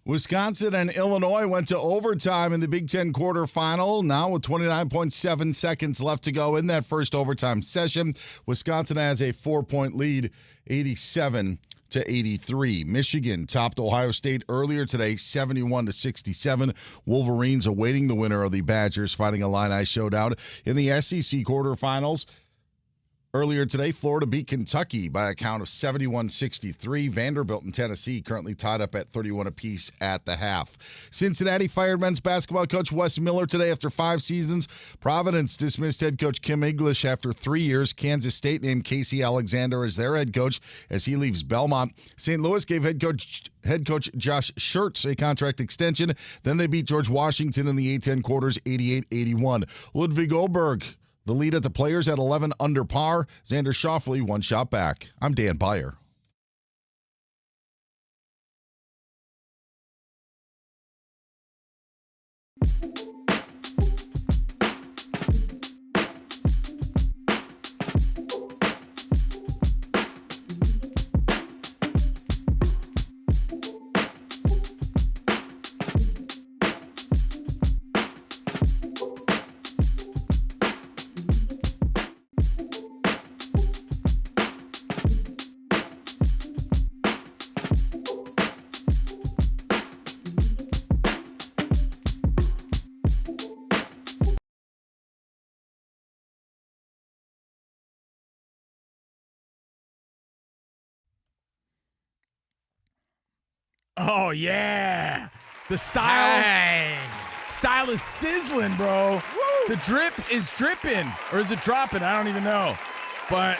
Wisconsin and Illinois went to overtime in the Big Ten quarterfinal. Now with 29.7 seconds left to go in that first overtime session, Wisconsin has a 4-point lead, 87-83. Michigan topped Ohio State earlier today, 71-67. Wolverines awaiting the winner of the Badgers fighting Illini showdown in the SEC quarterfinals. Earlier today, Florida beat Kentucky by a count of 71-63. Vanderbilt and Tennessee currently tied up at 31 apiece at the half. Cincinnati fired men's basketball coach Wes Miller today after 5 seasons. Providence dismissed head coach Kim English after 3 years. Kansas State named Casey Alexander as their head coach as he leaves Belmont. St. Louis gave head coach Josh Schertz a contract extension. Then they beat George Washington in the A-10 quarters 88-81. Ludwig Oberg, the lead at the Players at 11 under par. Xander Schauffele 1 shot back. I'm Dan Byer. Oh, yeah. The style is sizzling, bro. Woo. The drip is dripping. Or is it dropping? I don't even know. But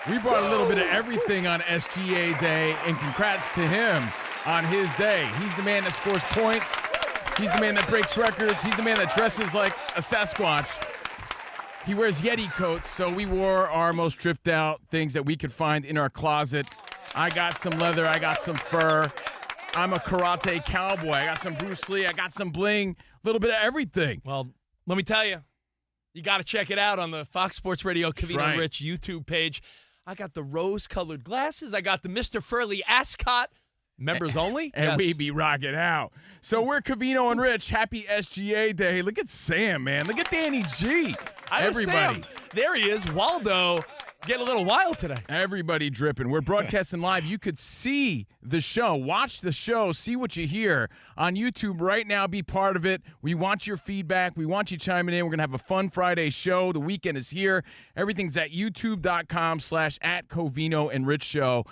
we brought a little bit of everything on SGA Day, and congrats to him on his day. He's the man that scores points. He's the man that breaks records. He's the man that dresses like a Sasquatch. He wears Yeti coats, so we wore our most dripped out things that we could find in our closet. I got some leather. I got some fur. I'm a karate cowboy. I got some Bruce Lee. I got some bling. A little bit of everything. Well, let me tell you, you got to check it out on the Fox Sports Radio Covino Rich YouTube page. I got the rose-colored glasses. I got the Mr. Furley ascot. Members only. And we be rocking out. So we're Covino and Rich. Happy SGA Day. Look at Sam, man. Look at Danny G. Everybody. Sam. There he is. Waldo. Getting a little wild today. Everybody dripping. We're broadcasting live. You could see the show, watch the show, see what you hear on YouTube right now. Be part of it. We want your feedback. We want you chiming in. We're going to have a fun Friday show. The weekend is here. Everything's at youtube.com/@Covino and Rich Show.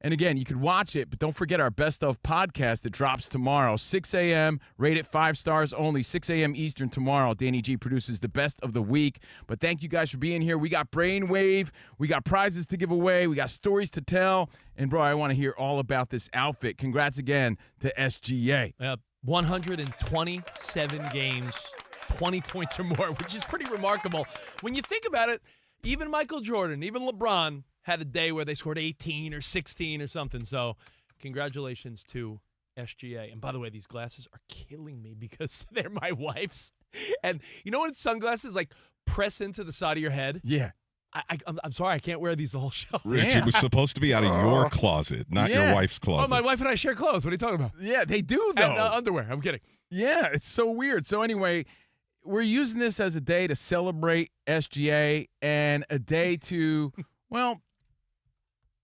And again, you could watch it, but don't forget our Best Of podcast that drops tomorrow, 6 a.m., rated 5 stars only, 6 a.m. Eastern tomorrow. Danny G produces the Best of the Week. But thank you guys for being here. We got Brainwave. We got prizes to give away. We got stories to tell. And, bro, I want to hear all about this outfit. Congrats again to SGA. 127 games, 20 points or more, which is pretty remarkable. When you think about it, even Michael Jordan, even LeBron, had a day where they scored 18 or 16 or something. So congratulations to SGA. And by the way, these glasses are killing me because they're my wife's. And you know when sunglasses like press into the side of your head? Yeah. I'm sorry, I can't wear these the whole show. Rich, it was supposed to be out of your closet, not your wife's closet. Oh, my wife and I share clothes. What are you talking about? Yeah, they do, though. And underwear. I'm kidding. Yeah, it's so weird. So anyway, we're using this as a day to celebrate SGA and a day to, well,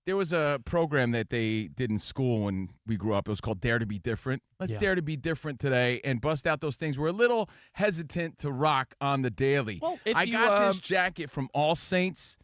there was a program that they did in school when we grew up. It was called Dare to Be Different. Let's dare to be different today and bust out those things we're a little hesitant to rock on the daily. Well, I got this jacket from All Saints.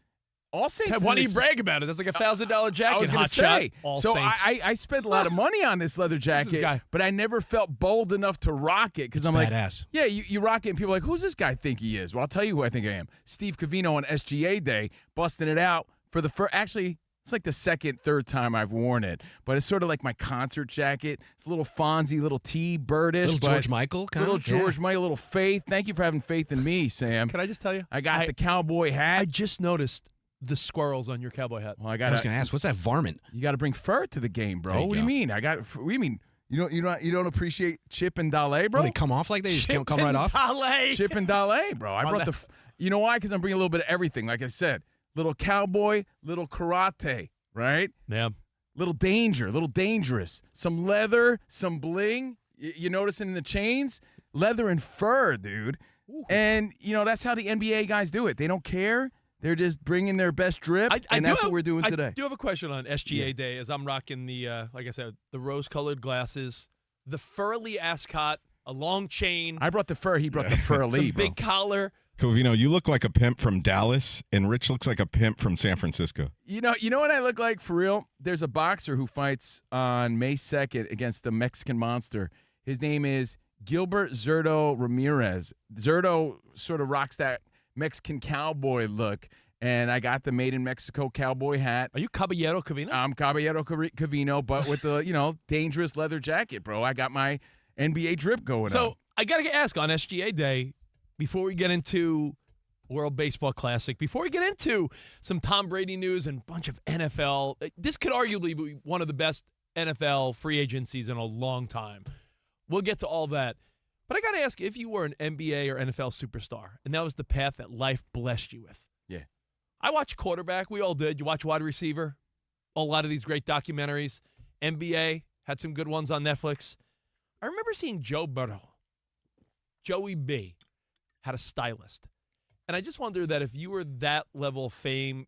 All Saints. Why don't you brag about it? That's like $1,000 jacket. I was going to say. All so Saints. I spent a lot of money on this leather jacket, but I never felt bold enough to rock it because I'm badass. Like, yeah, you rock it, and people are like, who's this guy think he is? Well, I'll tell you who I think I am. Steve Covino on SGA Day, busting it out for the first. Actually, it's like the second, third time I've worn it, but it's sort of like my concert jacket. It's a little Fonzie, little T-birdish. Little George Michael kind of? Little George Michael, little faith. Thank you for having faith in me, Sam. Can I just tell you? I got the cowboy hat. I just noticed the squirrels on your cowboy hat. Well, I was going to ask, what's that varmint? You got to bring fur to the game, bro. What do you mean? What do you mean? You don't appreciate Chip and Dale, bro? Oh, they come off like they just come right off? Chip and Dale, bro. I brought you know why? Because I'm bringing a little bit of everything. Like I said, little cowboy, little karate. Right? Yeah. little dangerous. Some leather, some bling. You noticing in the chains? Leather and fur, dude. Ooh. And, that's how the NBA guys do it. They don't care. They're just bringing their best drip, and that's what we're doing today. I do have a question on SGA Day as I'm rocking the, like I said, the rose-colored glasses, the furly ascot, a long chain. I brought the fur. He brought the furly, some big collar. Covino, you look like a pimp from Dallas, and Rich looks like a pimp from San Francisco. You know what I look like for real? There's a boxer who fights on May 2nd against the Mexican Monster. His name is Gilbert Zurdo Ramirez. Zurdo sort of rocks that Mexican cowboy look, and I got the Made in Mexico cowboy hat. Are you Caballero Covino? I'm Caballero Covino, but with the, dangerous leather jacket, bro. I got my NBA drip going on. So I got to ask on SGA Day, before we get into World Baseball Classic, before we get into some Tom Brady news and a bunch of NFL, this could arguably be one of the best NFL free agencies in a long time. We'll get to all that. But I got to ask, if you were an NBA or NFL superstar, and that was the path that life blessed you with. Yeah. I watched quarterback. We all did. You watch wide receiver. A lot of these great documentaries. NBA had some good ones on Netflix. I remember seeing Joe Burrow. Joey B had a stylist. And I just wonder that if you were that level of fame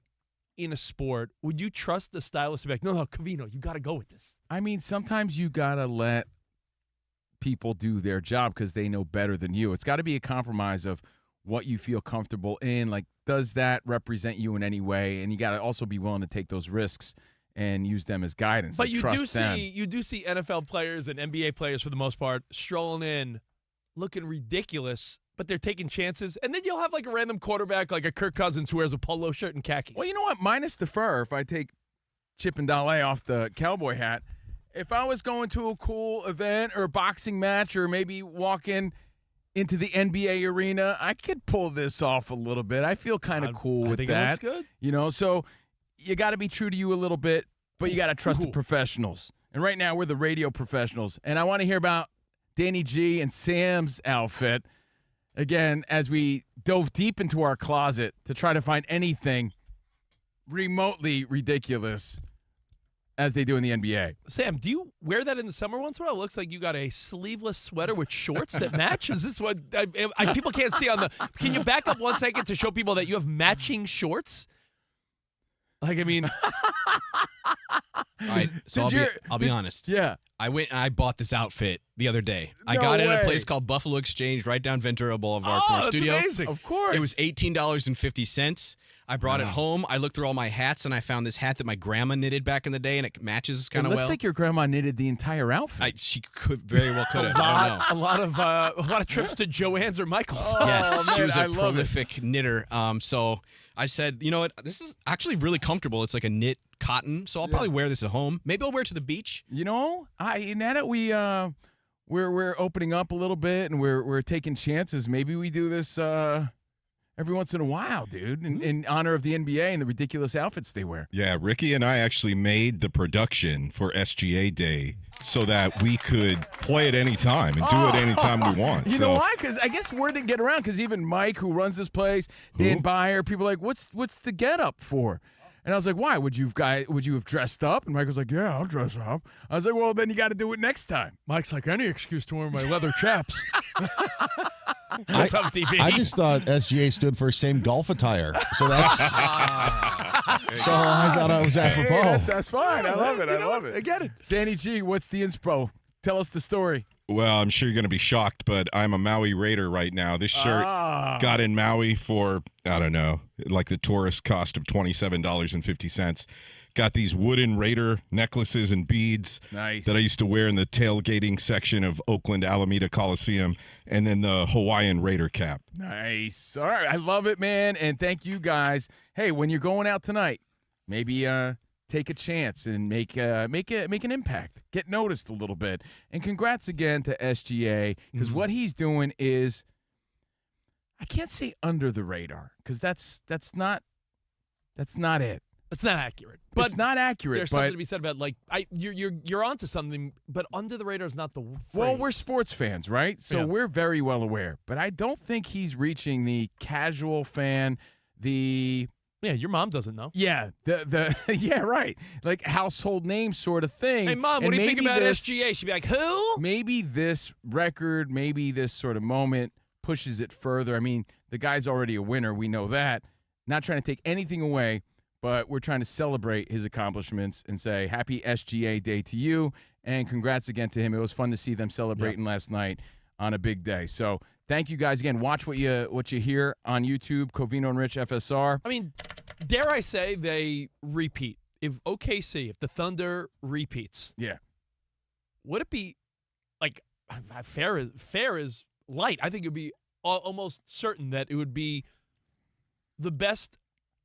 in a sport, would you trust the stylist to be like, no, Covino, you got to go with this? I mean, sometimes you got to let people do their job because they know better than you. It's got to be a compromise of what you feel comfortable in. Like, does that represent you in any way? And you got to also be willing to take those risks and use them as guidance. But like, you trust do see NFL players and NBA players for the most part strolling in, looking ridiculous, but they're taking chances. And then you'll have like a random quarterback like a Kirk Cousins who wears a polo shirt and khakis. Well, you know what? Minus the fur, if I take Chip and Dale off the cowboy hat, if I was going to a cool event or a boxing match or maybe walking into the NBA arena, I could pull this off a little bit. I feel kind of cool with think that. It looks good. So you got to be true to you a little bit, but you got to trust the professionals. And right now we're the radio professionals. And I want to hear about Danny G and Sam's outfit. Again, as we dove deep into our closet to try to find anything remotely ridiculous as they do in the NBA. Sam, do you wear that in the summer once in a while? It looks like you got a sleeveless sweater with shorts that match. Is this what people can't see on the? Can you back up 1 second to show people that you have matching shorts? Like, I mean, all right, so I'll be honest. Yeah. I went and I bought this outfit the other day. I No got it at way. a place called Buffalo Exchange right down Ventura Boulevard from our that's studio. amazing. Of course. It was $18.50. I brought it home. I looked through all my hats, and I found this hat that my grandma knitted back in the day, and it matches kind It of well. looks like your grandma knitted the entire outfit. She could very well could have. I don't know. a lot of trips to Joann's or Michael's. Yes, she man, was I a love it. prolific knitter. So I said, you know what? This is actually really comfortable. It's like a knit cotton, so I'll probably wear this at home. Maybe I'll wear it to the beach. Now that we're opening up a little bit and we're taking chances, maybe we do this every once in a while, dude, in honor of the NBA and the ridiculous outfits they wear. Yeah, Ricky and I actually made the production for SGA Day so that we could play it anytime and do it anytime we want. You know why? Because I guess word didn't get around. Because even Mike, who runs this place, Dan Byer, people are like, what's the get up for? And I was like, why? Would you have dressed up? And Mike was like, yeah, I'll dress up. I was like, well, then you got to do it next time. Mike's like, any excuse to wear my leather chaps. What's up, DB? I just thought SGA stood for same golf attire. So that's so I thought I was apropos. Hey, that's fine. I love it. I love it. I get it. Danny G, what's the inspo? Tell us the story. Well, I'm sure you're going to be shocked, but I'm a Maui Raider right now. This shirt got in Maui for, I don't know, like the tourist cost of $27.50. Got these wooden Raider necklaces and beads Nice. that I used to wear in the tailgating section of Oakland Alameda Coliseum, and then the Hawaiian Raider cap. Nice. All right. I love it, man. And thank you guys. Hey, when you're going out tonight, maybe take a chance and make an impact. Get noticed a little bit. And congrats again to SGA, because what he's doing is, I can't say under the radar, because that's not it. It's not accurate. But it's not accurate. There's something to be said about, like, you're onto something, but under the radar is not the phrase. Well, we're sports fans, right? So we're very well aware. But I don't think he's reaching the casual fan, the Yeah, your mom doesn't know. Yeah, the yeah, right. Like household name sort of thing. Hey, Mom, And what do you think maybe about this, SGA? She'd be like, who? Maybe this record, maybe this sort of moment pushes it further. I mean, the guy's already a winner. We know that. Not trying to take anything away, but we're trying to celebrate his accomplishments and say happy SGA Day to you, and congrats again to him. It was fun to see them celebrating last night on a big day. So thank you guys again. Watch what you hear on YouTube, Covino and Rich FSR. I mean, dare I say they repeat? If OKC, if the Thunder repeats, Yeah. would it be like fair is light? I think it would be almost certain that it would be the best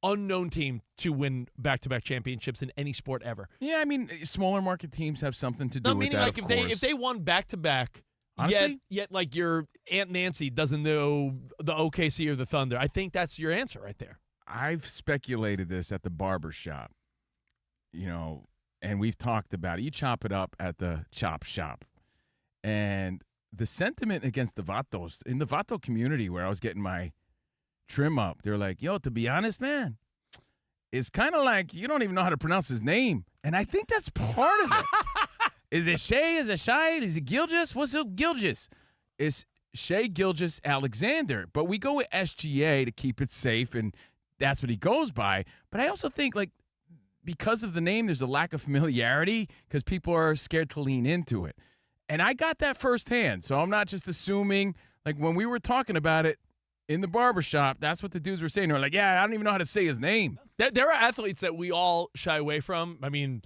unknown team to win back-to-back championships in any sport ever. Yeah, I mean, smaller market teams have something to do No, with meaning that, like of if they won back-to-back, Honestly? yet like your Aunt Nancy doesn't know the OKC or the Thunder, I think that's your answer right there. I've speculated this at the barber shop, and we've talked about it. You chop it up at the chop shop. And the sentiment against the Vatos, in the Vato community where I was getting my trim up, they're like, yo, to be honest, man, it's kind of like you don't even know how to pronounce his name. And I think that's part of it. Is it Shea? Is it Shai? Is it Gilgis? What's up, Gilgis? It's Shea Gilgis Alexander. But we go with SGA to keep it safe, and that's what he goes by. But I also think, like, because of the name, there's a lack of familiarity because people are scared to lean into it. And I got that firsthand, so I'm not just assuming. Like, when we were talking about it in the barbershop, that's what the dudes were saying. They were like, yeah, I don't even know how to say his name. There are athletes that we all shy away from. I mean,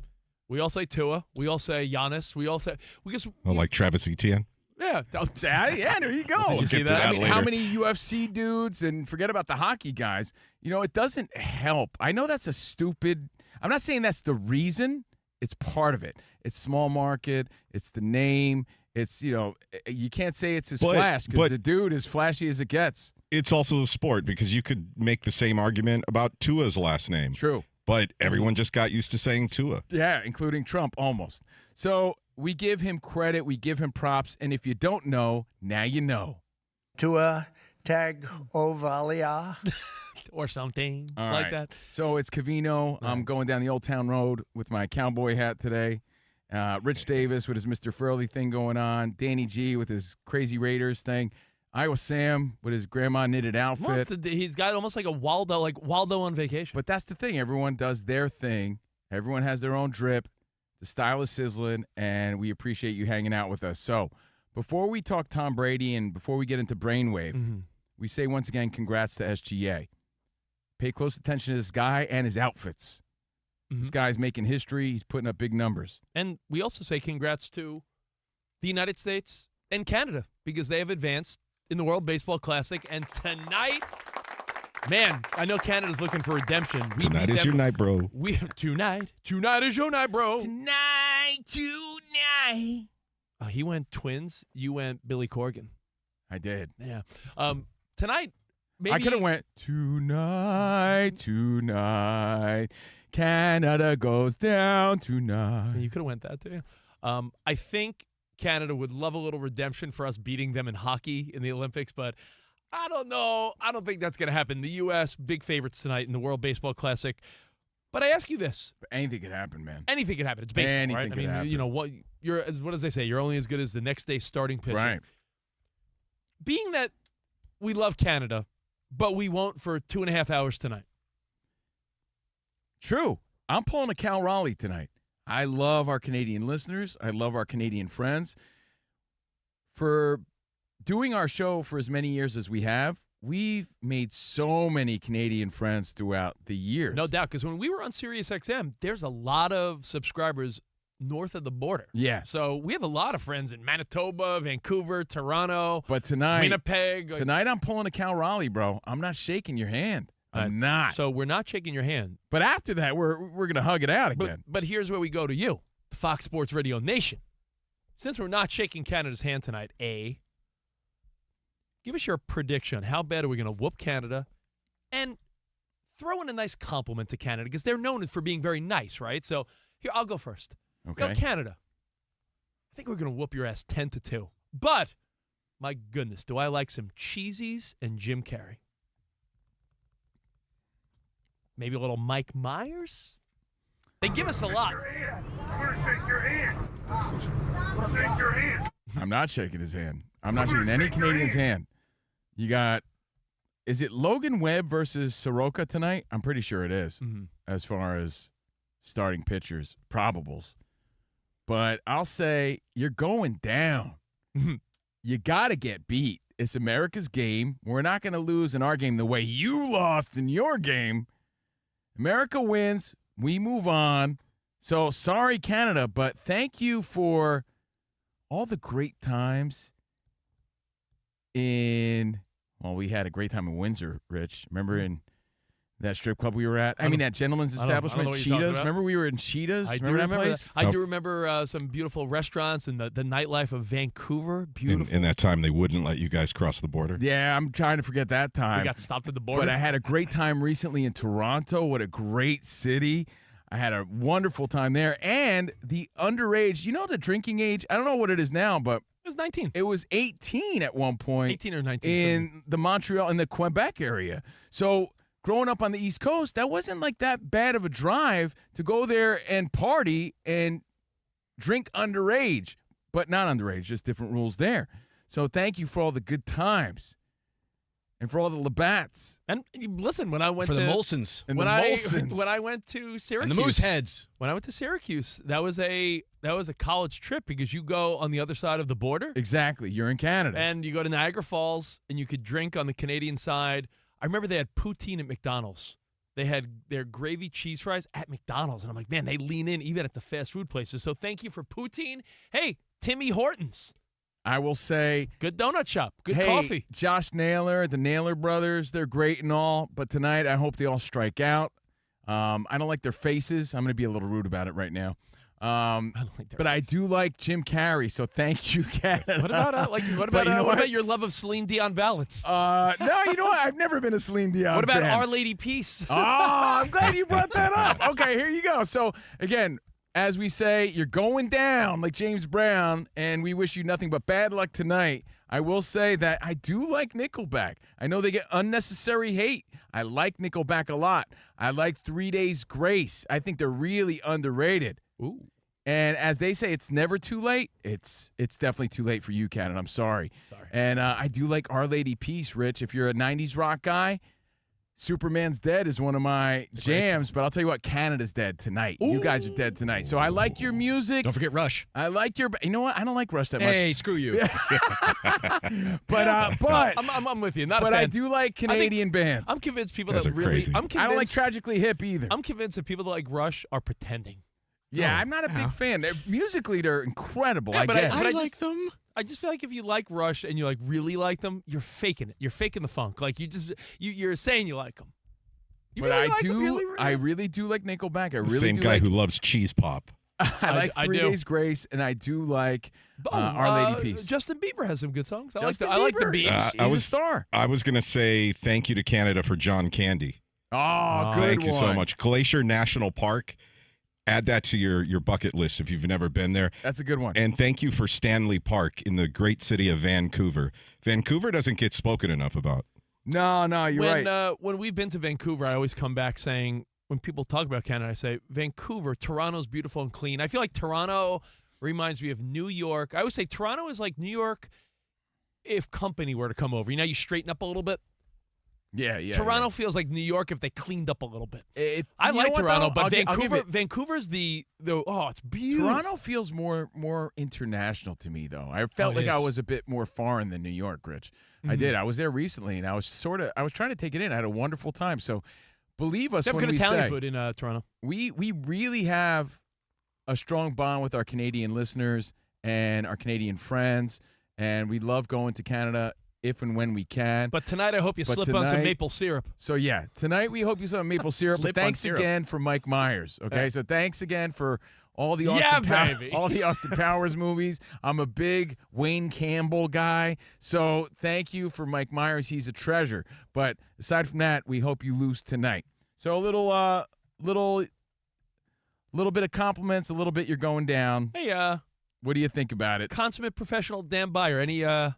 we all say Tua. We all say Giannis. We all say like Travis Etienne. Yeah. Yeah, there you go. Did you see get to that? that I mean, later. how many UFC dudes, and forget about the hockey guys, it doesn't help. I know that's I'm not saying that's the reason. It's part of it. It's small market. It's the name. It's, you can't say it's his flash because the dude is flashy as it gets. It's also the sport because you could make the same argument about Tua's last name. True. But everyone just got used to saying Tua. Yeah, including Trump, almost. So we give him credit. We give him props. And if you don't know, now you know. Tua Tagovailoa. Or something All like right. that. So it's Covino. I'm going down the Old Town Road with my cowboy hat today. Rich Davis with his Mr. Furley thing going on. Danny G with his Crazy Raiders thing. Iowa Sam with his grandma knitted outfit. He's got almost like Waldo on vacation. But that's the thing. Everyone does their thing. Everyone has their own drip. The style is sizzling, and we appreciate you hanging out with us. So before we talk Tom Brady and before we get into Brainwave, we say once again congrats to SGA. Pay close attention to this guy and his outfits. This guy's making history. He's putting up big numbers. And we also say congrats to the United States and Canada because they have advanced in the World Baseball Classic. And tonight, man, I know Canada's looking for redemption. Tonight is your night, bro. Tonight is your night, bro. Tonight. He went Twins. You went Billy Corgan. I did. Yeah. Tonight, maybe I could have went tonight. Canada goes down tonight. You could have went that too. I think Canada would love a little redemption for us beating them in hockey in the Olympics, but I don't know. I don't think that's going to happen. The U.S., big favorites tonight in the World Baseball Classic. But I ask you this. Anything could happen, man. Anything could happen. It's baseball, Anything right? could happen. What does they say? You're only as good as the next day's starting pitcher. Right. Being that we love Canada, but we won't for 2.5 hours tonight. True. I'm pulling a Cal Raleigh tonight. I love our Canadian listeners. I love our Canadian friends. For doing our show for as many years as we have, we've made so many Canadian friends throughout the years. No doubt, because when we were on SiriusXM, there's a lot of subscribers north of the border. Yeah. So we have a lot of friends in Manitoba, Vancouver, Toronto, But tonight, Winnipeg. tonight I'm pulling a Cal Raleigh, bro. I'm not shaking your hand. I'm not. So we're not shaking your hand. But after that, we're going to hug it out again. But here's where we go to you, the Fox Sports Radio Nation. Since we're not shaking Canada's hand tonight, give us your prediction. How bad are we going to whoop Canada? And throw in a nice compliment to Canada because they're known for being very nice, right? So here, I'll go first. Okay. Go Canada. I think we're going to whoop your ass 10-2. But, my goodness, do I like some cheesies and Jim Carrey. Maybe a little Mike Myers. They give us a lot. I'm going to shake your hand. Shake your hand. I'm not shaking his hand. I'm not shaking any Canadian's hand. You got, is it Logan Webb versus Soroka tonight? I'm pretty sure it is, as far as starting pitchers, probables. But I'll say you're going down. You got to get beat. It's America's game. We're not going to lose in our game the way you lost in your game. America wins. We move on. So sorry, Canada, but thank you for all the great times we had a great time in Windsor, Rich. Remember in that strip club we were at? I mean, that gentleman's establishment, Cheetahs. Remember we were in Cheetahs? I do remember that place? I do remember some beautiful restaurants and the nightlife of Vancouver. Beautiful. In that time, they wouldn't let you guys cross the border. Yeah, I'm trying to forget that time. We got stopped at the border. But I had a great time recently in Toronto. What a great city. I had a wonderful time there. And the underage, the drinking age, I don't know what it is now, but it was 19. It was 18 at one point. 18 or 19. In the Montreal, in the Quebec area. So growing up on the East Coast, that wasn't like that bad of a drive to go there and party and drink underage. But not underage, just different rules there. So thank you for all the good times. And for all the Labatts. And listen, when I went for to the Molsons. And when the I Molsons. when I went to Syracuse. And the Mooseheads. When I went to Syracuse, that was a college trip because you go on the other side of the border. Exactly. You're in Canada. And you go to Niagara Falls and you could drink on the Canadian side. I remember they had poutine at McDonald's. They had their gravy cheese fries at McDonald's. And I'm like, man, they lean in even at the fast food places. So thank you for poutine. Hey, Timmy Hortons. I will say, good donut shop, good hey, coffee. Josh Naylor, the Naylor brothers, they're great and all, but tonight I hope they all strike out. I don't like their faces. I'm going to be a little rude about it right now. I don't like their faces. I do like Jim Carrey, so thank you, Canada. What about your love of Celine Dion ballads? No, you know what? I've never been a Celine Dion What about fan. Our Lady Peace? Oh, I'm glad you brought that up. Okay, here you go. So, again, as we say, you're going down like James Brown, and we wish you nothing but bad luck tonight. I will say that I do like Nickelback. I know they get unnecessary hate. I like Nickelback a lot. I like 3 Days Grace. I think they're really underrated. Ooh. And as they say, it's never too late. It's definitely too late for you, Cannon. I'm sorry. And I do like Our Lady Peace, Rich. If you're a 90s rock guy, Superman's Dead is one of my jams, but I'll tell you what, Canada's dead tonight. Ooh. You guys are dead tonight. So I like your music. Don't forget Rush. I like your, you know what? I don't like Rush that much. Hey, screw you. but I'm with you. Not a fan. But I do like Canadian bands. I'm convinced people Guys that are really. crazy. I'm convinced, I don't like Tragically Hip either. I'm convinced that people that like Rush are pretending. Yeah, I'm not a big fan. Musically, they're incredible. Yeah, I get it. I like them. I just feel like if you like Rush and you like really like them, you're faking it. You're faking the funk. Like you're saying you like them. But I really do like Nickelback. I really Same do guy like, who loves cheese pop. I like 3 Days Grace, and I do like Our Lady Peace. Justin Bieber has some good songs. I Justin like the Bieber. beats. He's a star. I was going to say thank you to Canada for John Candy. Oh, good Thank one. you so much. Glacier National Park. Add that to your bucket list if you've never been there. That's a good one. And thank you for Stanley Park in the great city of Vancouver. Vancouver doesn't get spoken enough about. No, you're right. When we've been to Vancouver, I always come back saying, when people talk about Canada, I say, Vancouver, Toronto's beautiful and clean. I feel like Toronto reminds me of New York. I always say Toronto is like New York if company were to come over. You know, you straighten up a little bit. Yeah. Toronto feels like New York if they cleaned up a little bit. I you like know what, Toronto, though? but Vancouver, Vancouver's it's beautiful. Toronto feels more international to me, though. I felt like I was a bit more foreign than New York, Rich. Mm-hmm. I did. I was there recently, and I was trying to take it in. I had a wonderful time. So believe us when we say. They have good Italian food in Toronto. We really have a strong bond with our Canadian listeners and our Canadian friends, and we love going to Canada if and when we can. But tonight I hope you slip on some maple syrup. So, yeah, tonight we hope you slip on maple syrup. But thanks again for Mike Myers, okay? So thanks again for all the Austin Powers movies. I'm a big Wayne Campbell guy. So thank you for Mike Myers. He's a treasure. But aside from that, we hope you lose tonight. So a little bit of compliments, a little bit you're going down. Hey, what do you think about it? Consummate professional Dan Byer.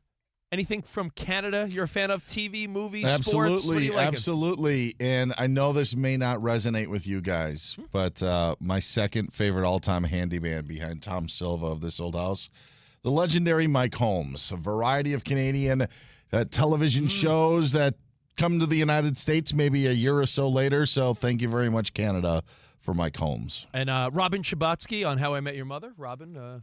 Anything from Canada you're a fan of? TV, movies, sports? What are Absolutely, you liking? absolutely. And I know this may not resonate with you guys, but my second favorite all-time handyman behind Tom Silva of this old house, the legendary Mike Holmes. A variety of Canadian television shows that come to the United States maybe a year or so later. So thank you very much, Canada, for Mike Holmes. And Robin Schabotsky on How I Met Your Mother. Robin,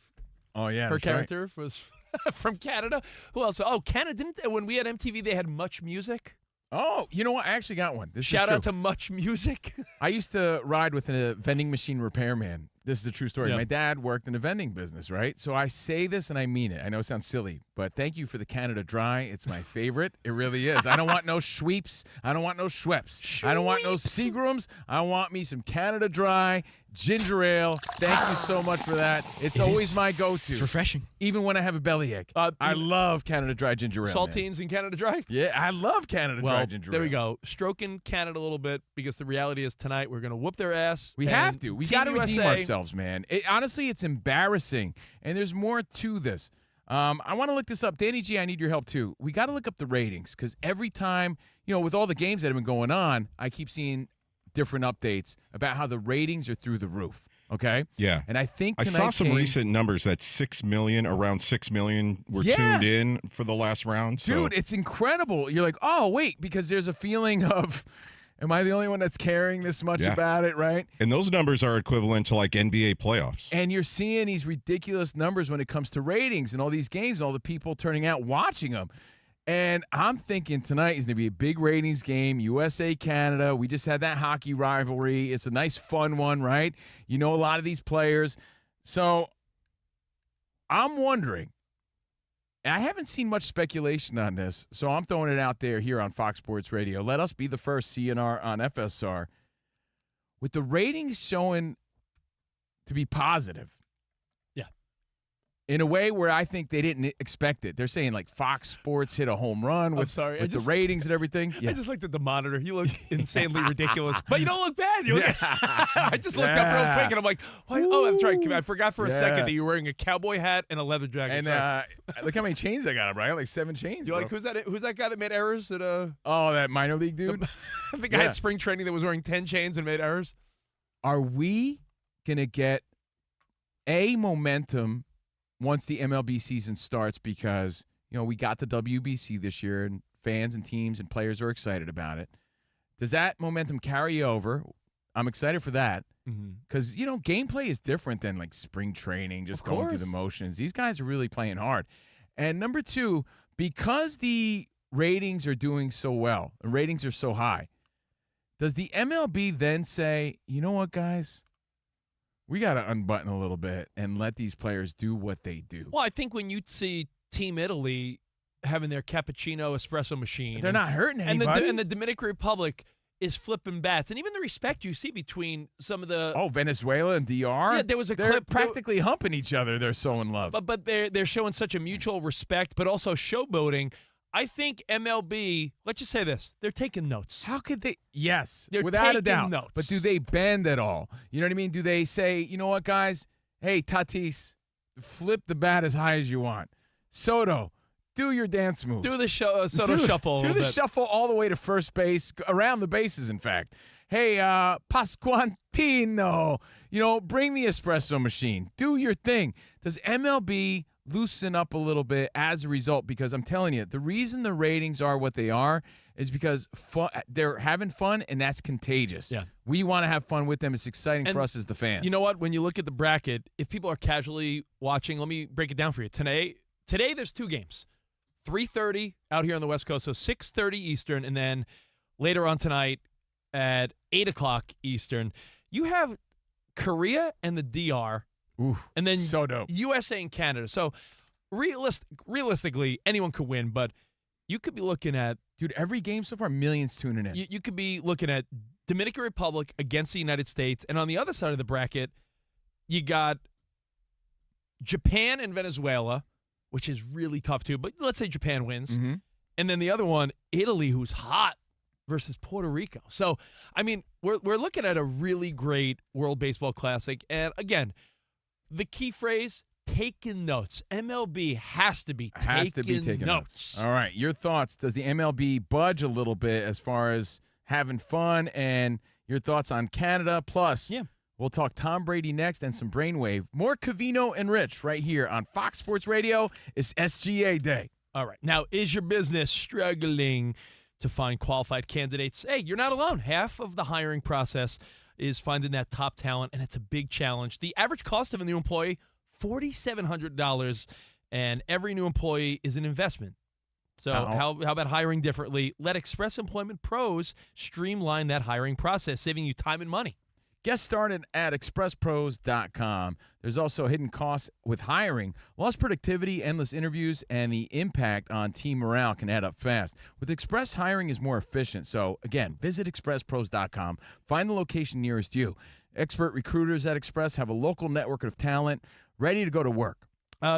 Oh yeah, her that's right. character was from Canada. Who else? Oh, Canada. Didn't when we had MTV, they had Much Music. Oh, you know what? I actually got one. This Shout is out true. to Much Music. I used to ride with a vending machine repairman. This is a true story. Yeah. My dad worked in the vending business, right? So I say this and I mean it. I know it sounds silly, but thank you for the Canada Dry. It's my favorite. It really is. I don't want no Schweeps. I don't want no Schweppes. I don't want no Seagrams. I want me some Canada Dry ginger ale. Thank you so much for that. It's always my go-to. It's refreshing. Even when I have a bellyache. I love Canada Dry ginger ale. man. Saltines in Canada Dry. Yeah, I love Canada Dry Well, ginger ale. there we go. Stroking Canada a little bit because the reality is tonight we're going to whoop their ass. We and have to. We Team got to redeem USA ourselves, man. Honestly, it's embarrassing, and there's more to this. I want to look this up. Danny G, I need your help, too. We got to look up the ratings because every time, with all the games that have been going on, I keep seeing different updates about how the ratings are through the roof, okay? Yeah. And I think I saw some recent numbers that around 6 million were tuned in for the last round. So. Dude, it's incredible. You're like, oh, wait, because there's a feeling of, am I the only one that's caring this much about it, right? And those numbers are equivalent to like NBA playoffs. And you're seeing these ridiculous numbers when it comes to ratings and all these games and all the people turning out watching them. And I'm thinking tonight is going to be a big ratings game, USA-Canada. We just had that hockey rivalry. It's a nice, fun one, right? You know a lot of these players. So I'm wondering, and I haven't seen much speculation on this, so I'm throwing it out there here on Fox Sports Radio. Let us be the first CNR on FSR. With the ratings showing to be positive, in a way where I think they didn't expect it. They're saying like Fox Sports hit a home run with the ratings and everything. Yeah. I just looked at the monitor. You look insanely ridiculous, but you don't look bad. You look I just looked up real quick and I'm like, oh, that's right. I forgot for a second that you were wearing a cowboy hat and a leather jacket. And look how many chains I got, bro. I got like 7 chains. You like who's that guy that made errors at Oh, that minor league dude. The guy at spring training that was wearing 10 chains and made errors. Are we gonna get momentum once the MLB season starts? Because, we got the WBC this year and fans and teams and players are excited about it. Does that momentum carry over? I'm excited for that because, gameplay is different than like spring training, just going through the motions. These guys are really playing hard. And number 2, because the ratings are doing so well and ratings are so high, does the MLB then say, you know what, guys? We got to unbutton a little bit and let these players do what they do. Well, I think when you see Team Italy having their cappuccino espresso machine. They're not hurting anybody. And the Dominican Republic is flipping bats. And even the respect you see between some of the... Oh, Venezuela and DR? Yeah, there was a they're clip. Practically humping each other. They're so in love. But they're showing such a mutual respect, but also showboating. I think MLB, let's just say this, they're taking notes. How could they? Yes, they're without a taking doubt. Notes. But do they bend at all? You know what I mean? Do they say, you know what, guys? Hey, Tatis, flip the bat as high as you want. Soto, do your dance move. Do the Soto shuffle. Do the shuffle all the way to first base, around the bases, in fact. Hey, Pasquantino, bring the espresso machine. Do your thing. Does MLB loosen up a little bit as a result? Because I'm telling you, the reason the ratings are what they are is because they're having fun, and that's contagious. Yeah. We want to have fun with them. It's exciting for us as the fans. You know what? When you look at the bracket, if people are casually watching, let me break it down for you. Today there's 2 games. 3:30 out here on the West Coast, so 6:30 Eastern, and then later on tonight at 8 o'clock Eastern. You have Korea and the DR. Oof, and then so dope. USA and Canada. So realistically, anyone could win, but you could be looking at... Dude, every game so far, millions tuning in. You could be looking at Dominican Republic against the United States, and on the other side of the bracket, you got Japan and Venezuela, which is really tough too, but let's say Japan wins. Mm-hmm. And then the other one, Italy, who's hot, versus Puerto Rico. So, I mean, we're looking at a really great World Baseball Classic. And again, the key phrase, taking notes. MLB has to be taking notes. All right, your thoughts. Does the MLB budge a little bit as far as having fun, and your thoughts on Canada? Plus, we'll talk Tom Brady next and some Brainwave. More Covino and Rich right here on Fox Sports Radio. It's SGA Day. All right. Now, is your business struggling to find qualified candidates? Hey, you're not alone. Half of the hiring process is finding that top talent, and it's a big challenge. The average cost of a new employee, $4,700, and every new employee is an investment. So how about hiring differently? Let Express Employment Pros streamline that hiring process, saving you time and money. Get started at expresspros.com. There's also hidden costs with hiring. Lost productivity, endless interviews, and the impact on team morale can add up fast. With Express, hiring is more efficient. So, again, visit expresspros.com. Find the location nearest you. Expert recruiters at Express have a local network of talent ready to go to work.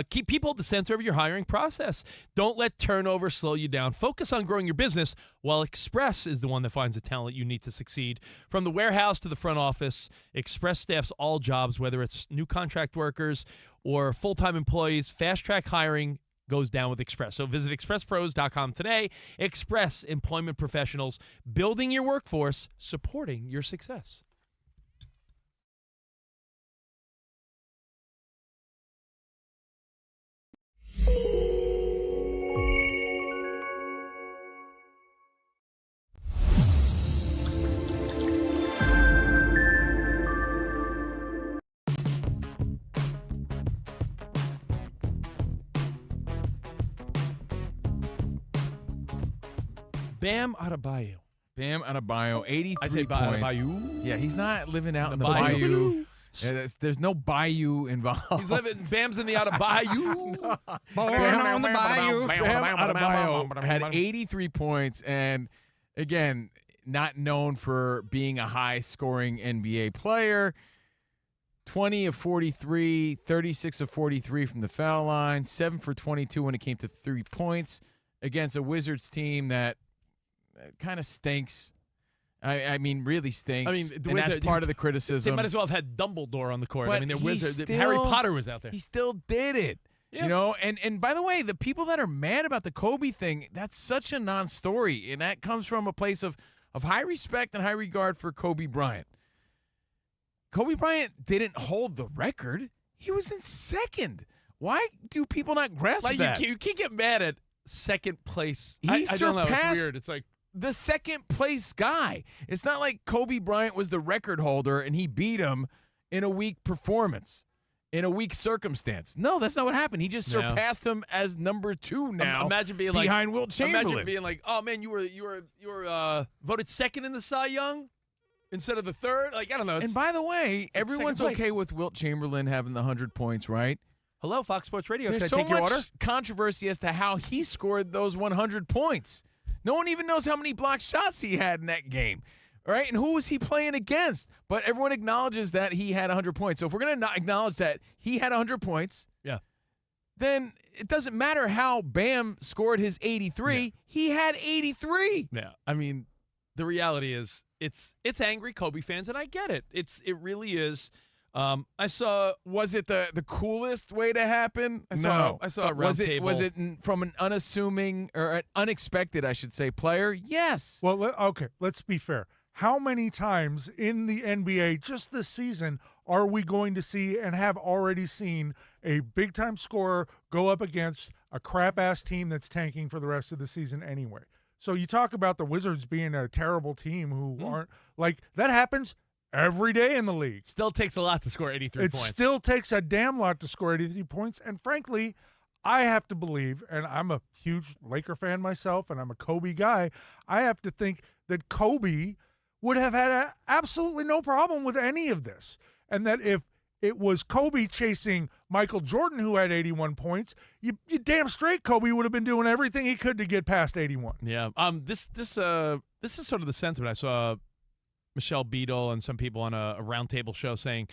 Keep people at the center of your hiring process. Don't let turnover slow you down. Focus on growing your business, while Express is the one that finds the talent you need to succeed. From the warehouse to the front office, Express staffs all jobs, whether it's new contract workers or full-time employees. Fast-track hiring goes down with Express. So visit expresspros.com today. Express Employment Professionals, building your workforce, supporting your success. Bam Adebayo. Bam Adebayo, 83 I say points. Bayou. Yeah, he's not living out in the Bayou. bayou. Yeah, there's no bayou involved. He's living. Bam's in the Adebayo. Born on the bayou. Bam Adebayo had 83 points, and again, not known for being a high-scoring NBA player. 20 of 43, 36 of 43 from the foul line, 7 for 22 when it came to 3 points against a Wizards team that kind of stinks. I mean, really stinks. I mean, and that's part of the criticism. They might as well have had Dumbledore on the court. But I mean, they're he wizards. still- Harry Potter was out there. He still did it. Yeah. You know, and by the way, the people that are mad about the Kobe thing, that's such a non-story, and that comes from a place of high respect and high regard for Kobe Bryant. Kobe Bryant didn't hold the record. He was in second. Why do people not grasp Like that? you can't get mad at second place. He I don't know. It's surpassed weird. It's like the second place guy. It's not like Kobe Bryant was the record holder and he beat him in a weak performance, in a weak circumstance. No, that's not what happened. He just Yeah. surpassed him as number 2 now. imagine being behind like Wilt Chamberlain. Imagine being like, oh man, you were voted second in the Cy Young instead of the third. Like I don't know. It's, And by the way, everyone's second place. okay with Wilt Chamberlain having the 100 points, right? hello, Fox Sports Radio. There's Can so I take your much order? controversy as to how he scored those 100 points. No one even knows how many blocked shots he had in that game, right? And who was he playing against? But everyone acknowledges that he had 100 points. So if we're going to not acknowledge that he had 100 points, Yeah. then it doesn't matter how Bam scored his 83. Yeah. He had 83. Yeah. I mean, the reality is it's angry Kobe fans, and I get it. It really is. I saw Was it the coolest way to happen? I saw No. a But round was table. it from an unassuming or an unexpected, I should say, player? Yes. Well, okay, let's be fair. How many times in the NBA just this season are we going to see and have already seen a big-time scorer go up against a crap-ass team that's tanking for the rest of the season anyway? So you talk about the Wizards being a terrible team who aren't – like, that happens every day in the league. still takes a lot to score 83 It points. still takes a damn lot to score 83 points. And frankly, I have to believe, and I'm a huge Laker fan myself, and I'm a Kobe guy, I have to think that Kobe would have had absolutely no problem with any of this. And that if it was Kobe chasing Michael Jordan, who had 81 points, you damn straight Kobe would have been doing everything he could to get past 81. Yeah. This is sort of the sentiment I saw Michelle Beadle and some people on a roundtable show saying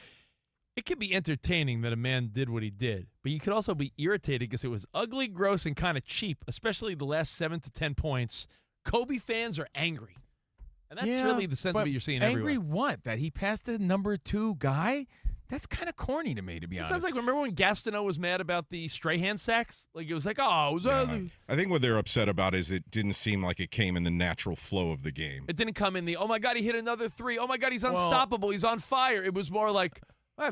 it could be entertaining that a man did what he did, but you could also be irritated because it was ugly, gross, and kind of cheap, especially the last 7 to 10 points. Kobe fans are angry. And that's Yeah, really the sentiment but you're seeing angry everywhere. what? That he passed the number 2 guy? That's kind of corny to me, to be It honest. sounds like, remember when Gastineau was mad about the Strahan sacks? Like, it was like, oh, it was I think what they're upset about is it didn't seem like it came in the natural flow of the game. it didn't come in the, oh my God, he hit another three. Oh my God, he's unstoppable. He's on fire. It was more like,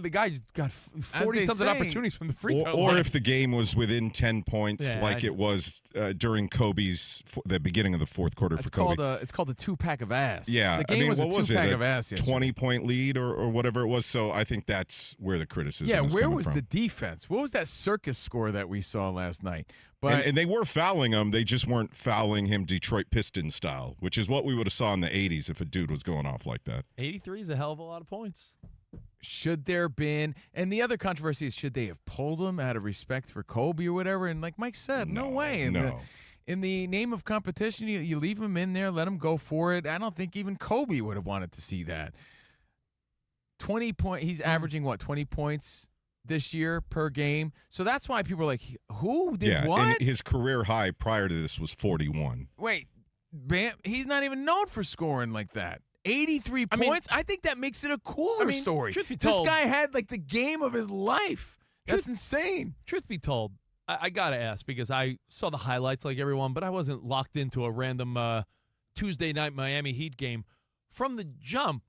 the guy just got 40-something opportunities from the free throw line. Or if the game was within 10 points, like it was during the beginning of the fourth quarter for Kobe. It's called a 2-pack of ass. Yeah, the game was a 2-pack of ass. 20-point lead or whatever it was. So I think that's where the criticism is where coming was from. the defense? What was that circus score that we saw last night? But And they were fouling him. They just weren't fouling him Detroit Pistons style, which is what we would have saw in the 80s if a dude was going off like that. 83 is a hell of a lot of points. should there been, and the other controversy is, should they have pulled him out of respect for Kobe or whatever? And like Mike said, no way. In the name of competition, you leave him in there, let him go for it. I don't think even Kobe would have wanted to see that. 20 point. He's averaging what, 20 points this year per game. So that's why people are like, who did what? And his career high prior to this was 41. Wait, Bam, he's not even known for scoring like that. 83 points. I think that makes it a cooler story. Truth be This told, guy had like the game of his life. That's insane. Truth be told, I got to ask because I saw the highlights like everyone, but I wasn't locked into a random Tuesday night Miami Heat game. From the jump,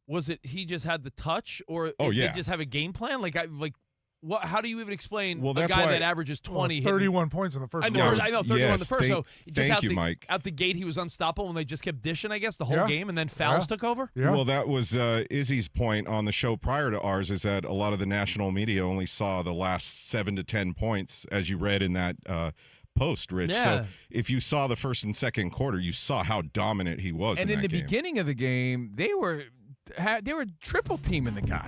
was it he just had the touch, or did they just have a game plan? What? How do you even explain a guy that averages 20, 31 points in the first? I know 31 in the first. So thank you, Mike. Out the gate, he was unstoppable, and they just kept dishing, I guess, the whole game, and then fouls took over. Yeah. Well, that was Izzy's point on the show prior to ours, is that a lot of the national media only saw the last 7 to 10 points, as you read in that post, Rich. Yeah. So if you saw the first and second quarter, you saw how dominant he was. And in the game. beginning of the game, they were triple teaming the guy.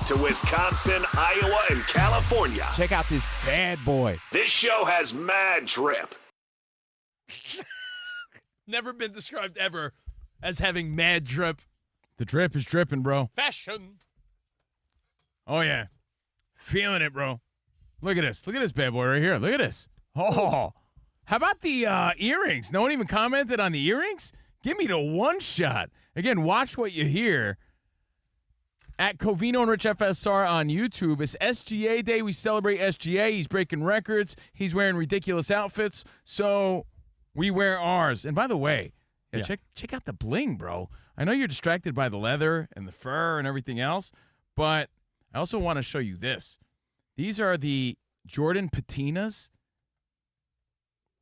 To Wisconsin, Iowa, and California. Check out this bad boy. This show has mad drip. Never been described ever as having mad drip. The drip is dripping, bro. Fashion. Oh, yeah. Feeling it, bro. Look at this. Look at this bad boy right here. Look at this. Oh. How about the earrings? No one even commented on the earrings? Give me the one shot. Again, watch what you hear. At Covino and Rich FSR on YouTube. It's SGA Day. We celebrate SGA. He's breaking records. He's wearing ridiculous outfits. So we wear ours. And by the way, check out the bling, bro. I know you're distracted by the leather and the fur and everything else, but I also want to show you this. These are the Jordan patinas.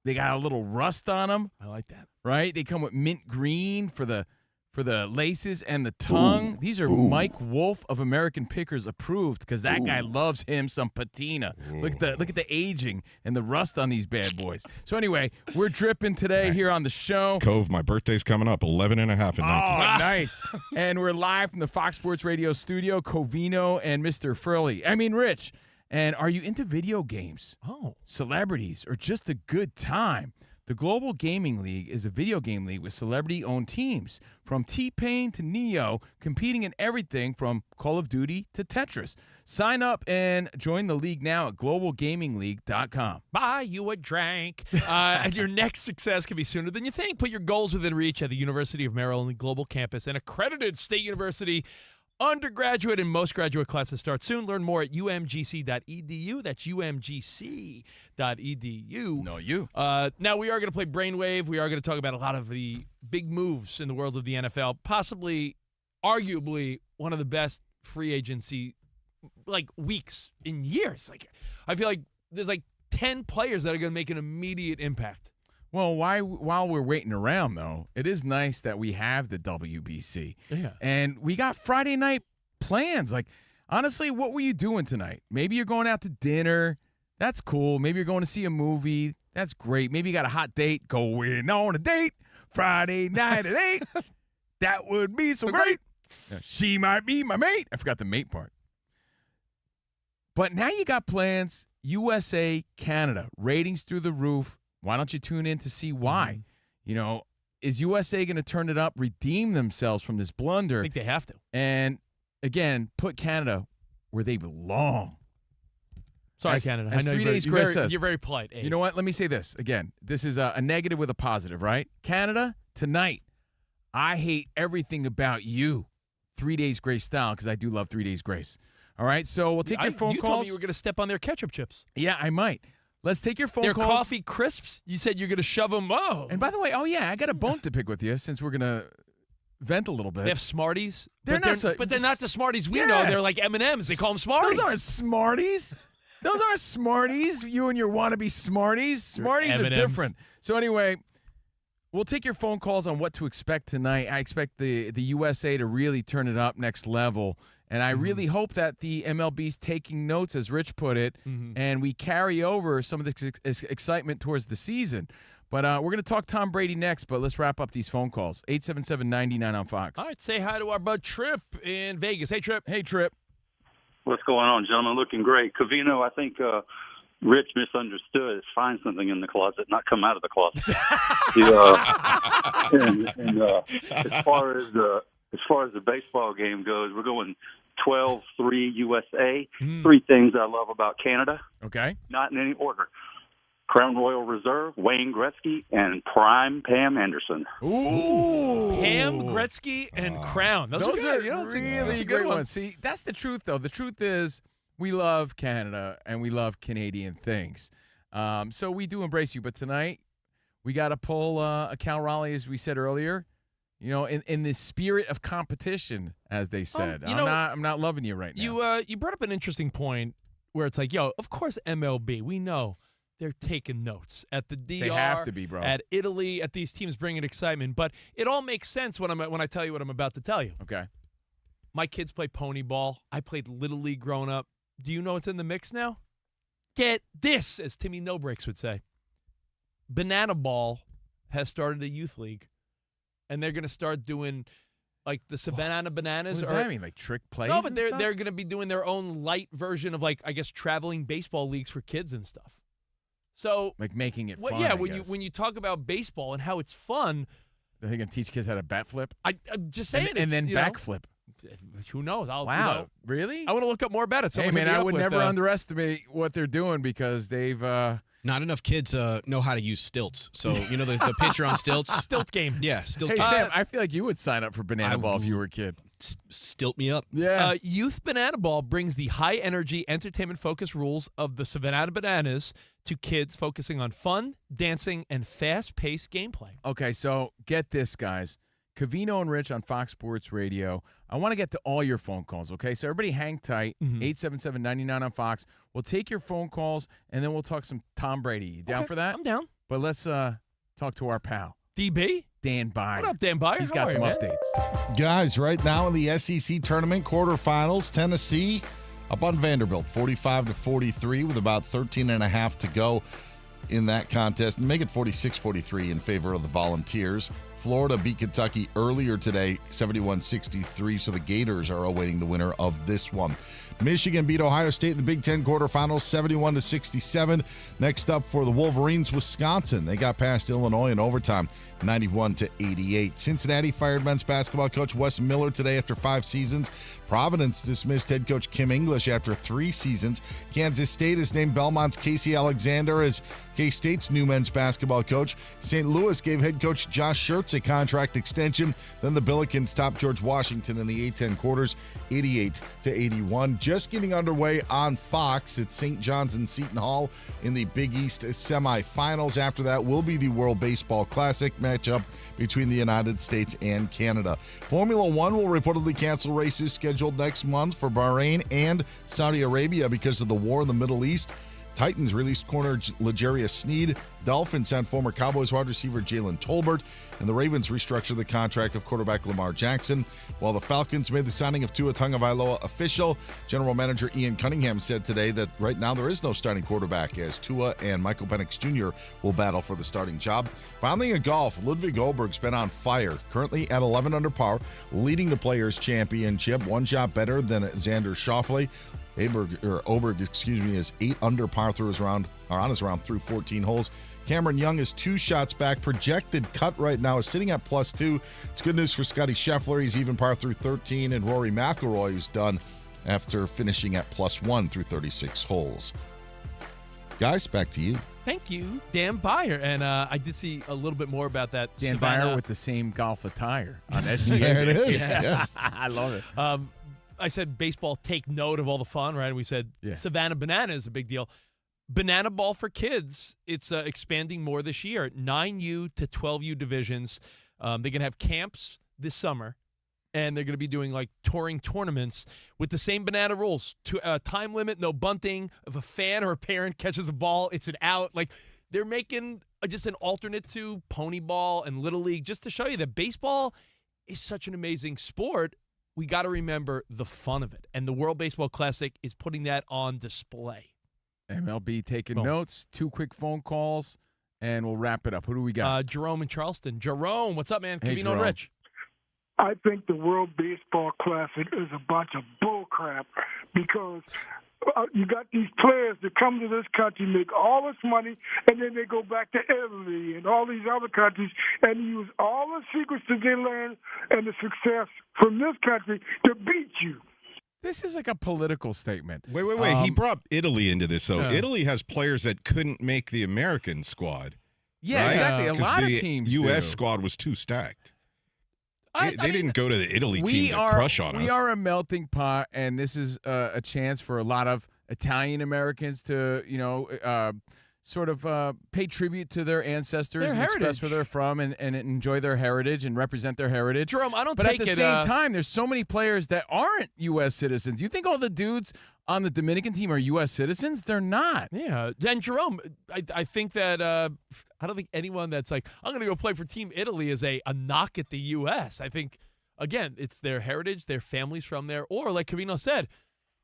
They got a little rust on them. I like that. Right? They come with mint green for the laces and the tongue. These are Mike Wolf of American Pickers approved, because that guy loves him some patina. Look at the aging and the rust on these bad boys. So anyway, we're dripping today here on the show. Cove, my birthday's coming up, 11 and a half in Nike. Oh, nice. And we're live from the Fox Sports Radio studio, Covino and Mr. Rich. And are you into video games? Oh. Celebrities, or just a good time? The Global Gaming League is a video game league with celebrity-owned teams, from T-Pain to Neo, competing in everything from Call of Duty to Tetris. Sign up and join the league now at globalgamingleague.com. Buy you a drink. And your next success can be sooner than you think. Put your goals within reach at the University of Maryland Global Campus, an accredited state university. Undergraduate and most graduate classes start soon. Learn more at umgc.edu. That's umgc.edu. No, you. Now, we are going to play Brainwave. We are going to talk about a lot of the big moves in the world of the NFL. Possibly, arguably, one of the best free agency, weeks in years. I feel like there's 10 players that are going to make an immediate impact. Well, while we're waiting around, though, it is nice that we have the WBC. Yeah. And we got Friday night plans. honestly, what were you doing tonight? Maybe you're going out to dinner. That's cool. Maybe you're going to see a movie. That's great. Maybe you got a hot date. Going on a date Friday night at 8. That would be so great. She might be my mate. I forgot the mate part. But now you got plans. USA, Canada. Ratings through the roof. Why don't you tune in to see why? You know, is USA going to turn it up, redeem themselves from this blunder? I think they have to. And, again, put Canada where they belong. Sorry, As- Canada. as I know 3 you're days very, Grace says. you're very polite. Abe. You know what? Let me say this. Again, this is a negative with a positive, right? Canada, tonight, I hate everything about you. 3 days Grace style, because I do love 3 days Grace. All right, so we'll take your phone you calls. told me you were going to step on their ketchup chips. Yeah, I might. Let's take your phone Their calls. coffee crisps, you said you're going to shove them. Oh. And by the way, I got a bone to pick with you since we're going to vent a little bit. They have Smarties. They're but not so- but they're not the Smarties we Yeah. know. They're like M&Ms. They call them Smarties. Those aren't Smarties. Those aren't Smarties. You and your wannabe Smarties. Smarties are M&Ms. different. So anyway, we'll take your phone calls on what to expect tonight. I expect the USA to really turn it up next level. And I really hope that the MLB's taking notes, as Rich put it, and we carry over some of this excitement towards the season. But we're going to talk Tom Brady next, but let's wrap up these phone calls. 877-99 on Fox. All right, say hi to our bud Trip in Vegas. Hey, Trip. Hey, Trip. What's going on, gentlemen? Looking great. Covino, I think Rich misunderstood. It's find something in the closet, not come out of the closet. As far as the baseball game goes, we're going 12-3 USA. 3 things I love about Canada, Okay. not in any order. Crown Royal Reserve, Wayne Gretzky, and Prime Pam Anderson. Ooh. Pam, Gretzky, and Crown. Those are good. You know, it's really a great good one. ones. See, that's the truth, though. The truth is we love Canada and we love Canadian things. So we do embrace you. But tonight we got to pull a Cal Raleigh, as we said earlier. You know, in the spirit of competition, as they said. I'm not loving you right now. You brought up an interesting point where it's like, of course MLB, we know they're taking notes at the DR. They have to be, bro. At Italy, at these teams bringing excitement. But it all makes sense when I tell you what I'm about to tell you. Okay. My kids play pony ball. I played Little League growing up. Do you know what's in the mix now? Get this, as Timmy No Breaks would say. Banana Ball has started a youth league. And they're going to start doing, like, the Savannah Bananas. What does that mean? Like trick plays? No, but and they're stuff? going to be doing their own light version of, like, I guess, traveling baseball leagues for kids and stuff. So, like making it fun. yeah, I when guess. you talk about baseball and how it's fun, They're going to teach kids how to bat flip I'm just saying, and then you know, backflip. who knows? Wow, really? I want to look up more about it. Hey, Someone hit man, me I up would with, never underestimate what they're doing because they've Not enough kids know how to use stilts. So, you know, the pitcher on stilts? Stilt game. Yeah, stilt Hey, game. Sam, I feel like you would sign up for Banana I Ball if would- you were a kid. Stilt me up. Yeah. Youth Banana Ball brings the high-energy, entertainment-focused rules of the Savannah Bananas to kids, focusing on fun, dancing, and fast-paced gameplay. Okay, so get this, guys. Covino and Rich on Fox Sports Radio. I want to get to all your phone calls, okay? So everybody hang tight. 877-99 on Fox. We'll take your phone calls, and then we'll talk some Tom Brady. You down Okay, for that? I'm down. But let's talk to our pal, DB? Dan Byer. What up, Dan Byer? He's How got are some you, man? updates. Guys, right now in the SEC tournament quarterfinals, Tennessee up on Vanderbilt, 45-43 with about 13 and a half to go in that contest. And make it 46-43 in favor of the Volunteers. Florida beat Kentucky earlier today, 71-63, so the Gators are awaiting the winner of this one. Michigan beat Ohio State in the Big Ten quarterfinals, 71-67. Next up for the Wolverines, Wisconsin. They got past Illinois in overtime, 91-88. Cincinnati fired men's basketball coach Wes Miller today after 5 seasons. Providence dismissed head coach Kim English after 3 seasons. Kansas State has named Belmont's Casey Alexander as K-State's new men's basketball coach. St. Louis gave head coach Josh Schertz a contract extension. Then the Billikens topped George Washington in the A-10 quarters, 88-81. Just getting underway on Fox at St. John's and Seton Hall in the Big East semifinals. After that will be the World Baseball Classic matchup between the United States and Canada. Formula One will reportedly cancel races scheduled next month for Bahrain and Saudi Arabia because of the war in the Middle East. Titans released corner L'Jarius Sneed. Dolphins sent former Cowboys wide receiver Jalen Tolbert. And the Ravens restructured the contract of quarterback Lamar Jackson. While the Falcons made the signing of Tua Tagovailoa official, General Manager Ian Cunningham said today that right now there is no starting quarterback, as Tua and Michael Penix Jr. will battle for the starting job. Finally in golf, Ludwig Goldberg's been on fire, currently at 11 under par, leading the Players' Championship, one shot better than Xander Schauffele. Oberg, is 8 under par through his round, or on his round through 14 holes. Cameron Young is 2 shots back. Projected cut right now is sitting at +2. It's good news for Scotty Scheffler. He's even par through 13, and Rory McIlroy is done after finishing at +1 through 36 holes. Guys, back to you. Thank you, Dan Byer. And I did see a little bit more about that. Dan Savannah. Byer with the same golf attire on SGA. There it is. Yes. I love it. I said baseball, take note of all the fun, right? And we said Savannah Banana is a big deal. Banana ball for kids, it's expanding more this year. 9U to 12U divisions. They're going to have camps this summer, and they're going to be doing like touring tournaments with the same banana rules. Time limit, no bunting. If a fan or a parent catches a ball, it's an out. Like, they're making just an alternate to pony ball and Little League, just to show you that baseball is such an amazing sport. We got to remember the fun of it. And the World Baseball Classic is putting that on display. MLB taking notes, 2 quick phone calls, and we'll wrap it up. Who do we got? Jerome in Charleston. Jerome, what's up, man? Hey, Covino Jerome. Rich. I think the World Baseball Classic is a bunch of bullcrap because you got these players that come to this country, make all this money, and then they go back to Italy and all these other countries and use all the secrets that they learn and the success from this country to beat you. This is like a political statement. Wait. He brought Italy into this, though. Italy has players that couldn't make the American squad. Yeah, right? exactly. A 'Cause lot of the teams U.S. do. squad was too stacked. I They didn't go to the Italy We team to are, crush on us. We are a melting pot, and this is a chance for a lot of Italian Americans to, sort of pay tribute to their ancestors Their and express heritage. where they're from and enjoy their heritage and represent their heritage. Jerome, I don't But take at the it, same time, there's so many players that aren't U.S. citizens. You think all the dudes on the Dominican team are U.S. citizens? They're not. Yeah. And Jerome, I think that I don't think anyone that's like, I'm going to go play for Team Italy is a knock at the U.S. I think, again, it's their heritage, their families from there, or like Covino said,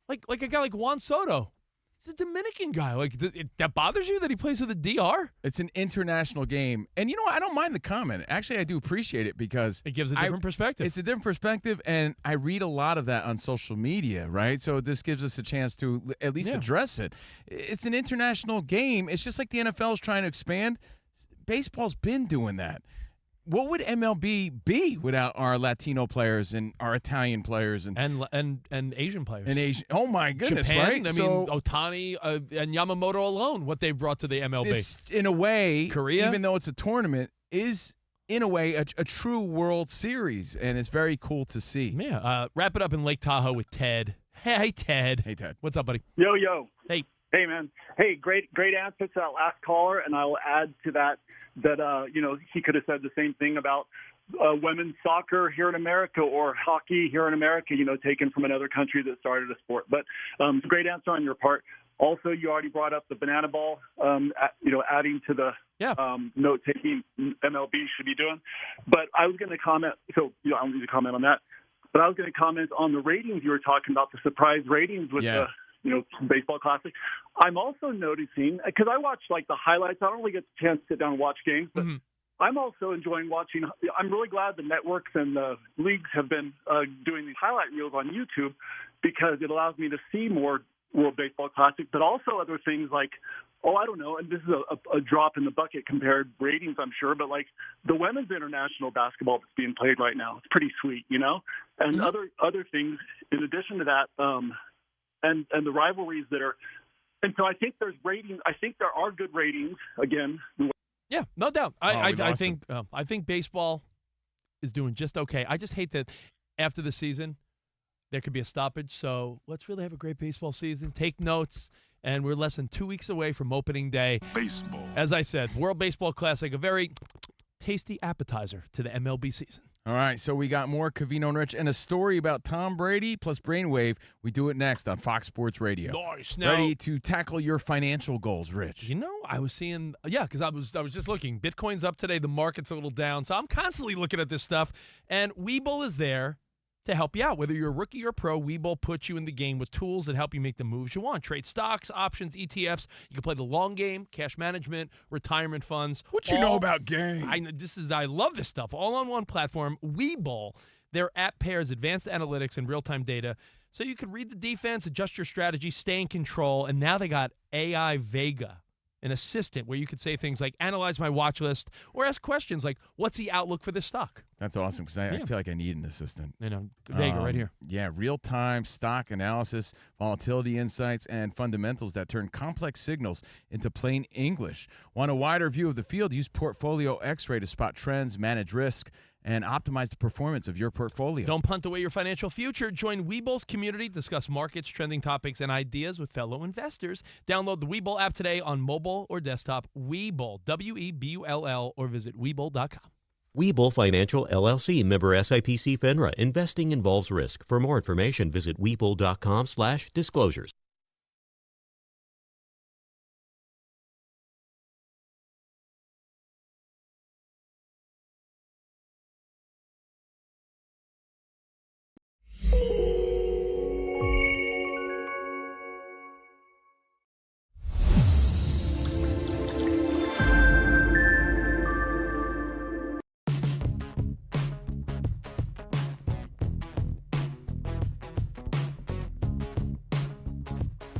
like a guy like Juan Soto. He's a Dominican guy. Like, that bothers you that he plays for the DR? It's an international game. And, I don't mind the comment. Actually, I do appreciate it because It gives a different perspective. It's a different perspective, and I read a lot of that on social media, right? So this gives us a chance to at least address it. It's an international game. It's just like the NFL is trying to expand. Baseball's been doing that. What would MLB be without our Latino players and our Italian players and Asian players? and Asian? Oh my goodness, Japan, right? I mean, Ohtani and Yamamoto alone, what they've brought to the MLB. This, in a way, Korea? even though it's a tournament, is in a way a true World Series, and it's very cool to see. Yeah. Wrap it up in Lake Tahoe with Ted. Hey, Ted. Hey, Ted. What's up, buddy? Yo. Hey, man. Hey, great answer to that last caller, and I will add to that he could have said the same thing about women's soccer here in America or hockey here in America, taken from another country that started a sport. But great answer on your part. Also, you already brought up the banana ball, adding to the note-taking MLB should be doing. But I was going to comment, so I don't need to comment on that, but I was going to comment on the ratings you were talking about, the surprise ratings with the Baseball Classic. I'm also noticing, because I watch like the highlights, I don't really get the chance to sit down and watch games, but I'm also enjoying watching. I'm really glad the networks and the leagues have been doing these highlight reels on YouTube because it allows me to see more World Baseball Classic, but also other things like, I don't know, and this is a drop in the bucket compared ratings, I'm sure, but like the women's international basketball that's being played right now, it's pretty sweet, and other things in addition to that, and the rivalries that are, and so I think there's ratings. I think there are good ratings again. Yeah, no doubt. I think baseball is doing just okay. I just hate that after the season there could be a stoppage. So let's really have a great baseball season. Take notes, and we're less than 2 weeks away from opening day. Baseball. As I said, World Baseball Classic, a very tasty appetizer to the MLB season. All right, so we got more Covino and Rich and a story about Tom Brady plus Brainwave. We do it next on Fox Sports Radio. Nice. Now, Ready to tackle your financial goals, Rich. you know, I was seeing, because I was just looking. Bitcoin's up today. The market's a little down. So I'm constantly looking at this stuff. And Webull is there to help you out. Whether you're a rookie or pro, Webull puts you in the game with tools that help you make the moves you want. Trade stocks, options, ETFs. You can play the long game, cash management, retirement funds. What you know about game? I love this stuff. All on one platform. Webull. Their app pairs advanced analytics and real-time data so you can read the defense, adjust your strategy, stay in control. And now they got AI Vega, an assistant where you could say things like, analyze my watch list, or ask questions like, what's the outlook for this stock? That's awesome because I feel like I need an assistant. Vega right here. Yeah, real-time stock analysis, volatility insights, and fundamentals that turn complex signals into plain English. Want a wider view of the field? Use Portfolio X-Ray to spot trends, manage risk, and optimize the performance of your portfolio. Don't punt away your financial future. Join Webull's community, discuss markets, trending topics, and ideas with fellow investors. Download the Webull app today on mobile or desktop. Webull, Webull, or visit Webull.com. Webull Financial LLC, member SIPC FINRA. Investing involves risk. For more information, visit Webull.com/disclosures.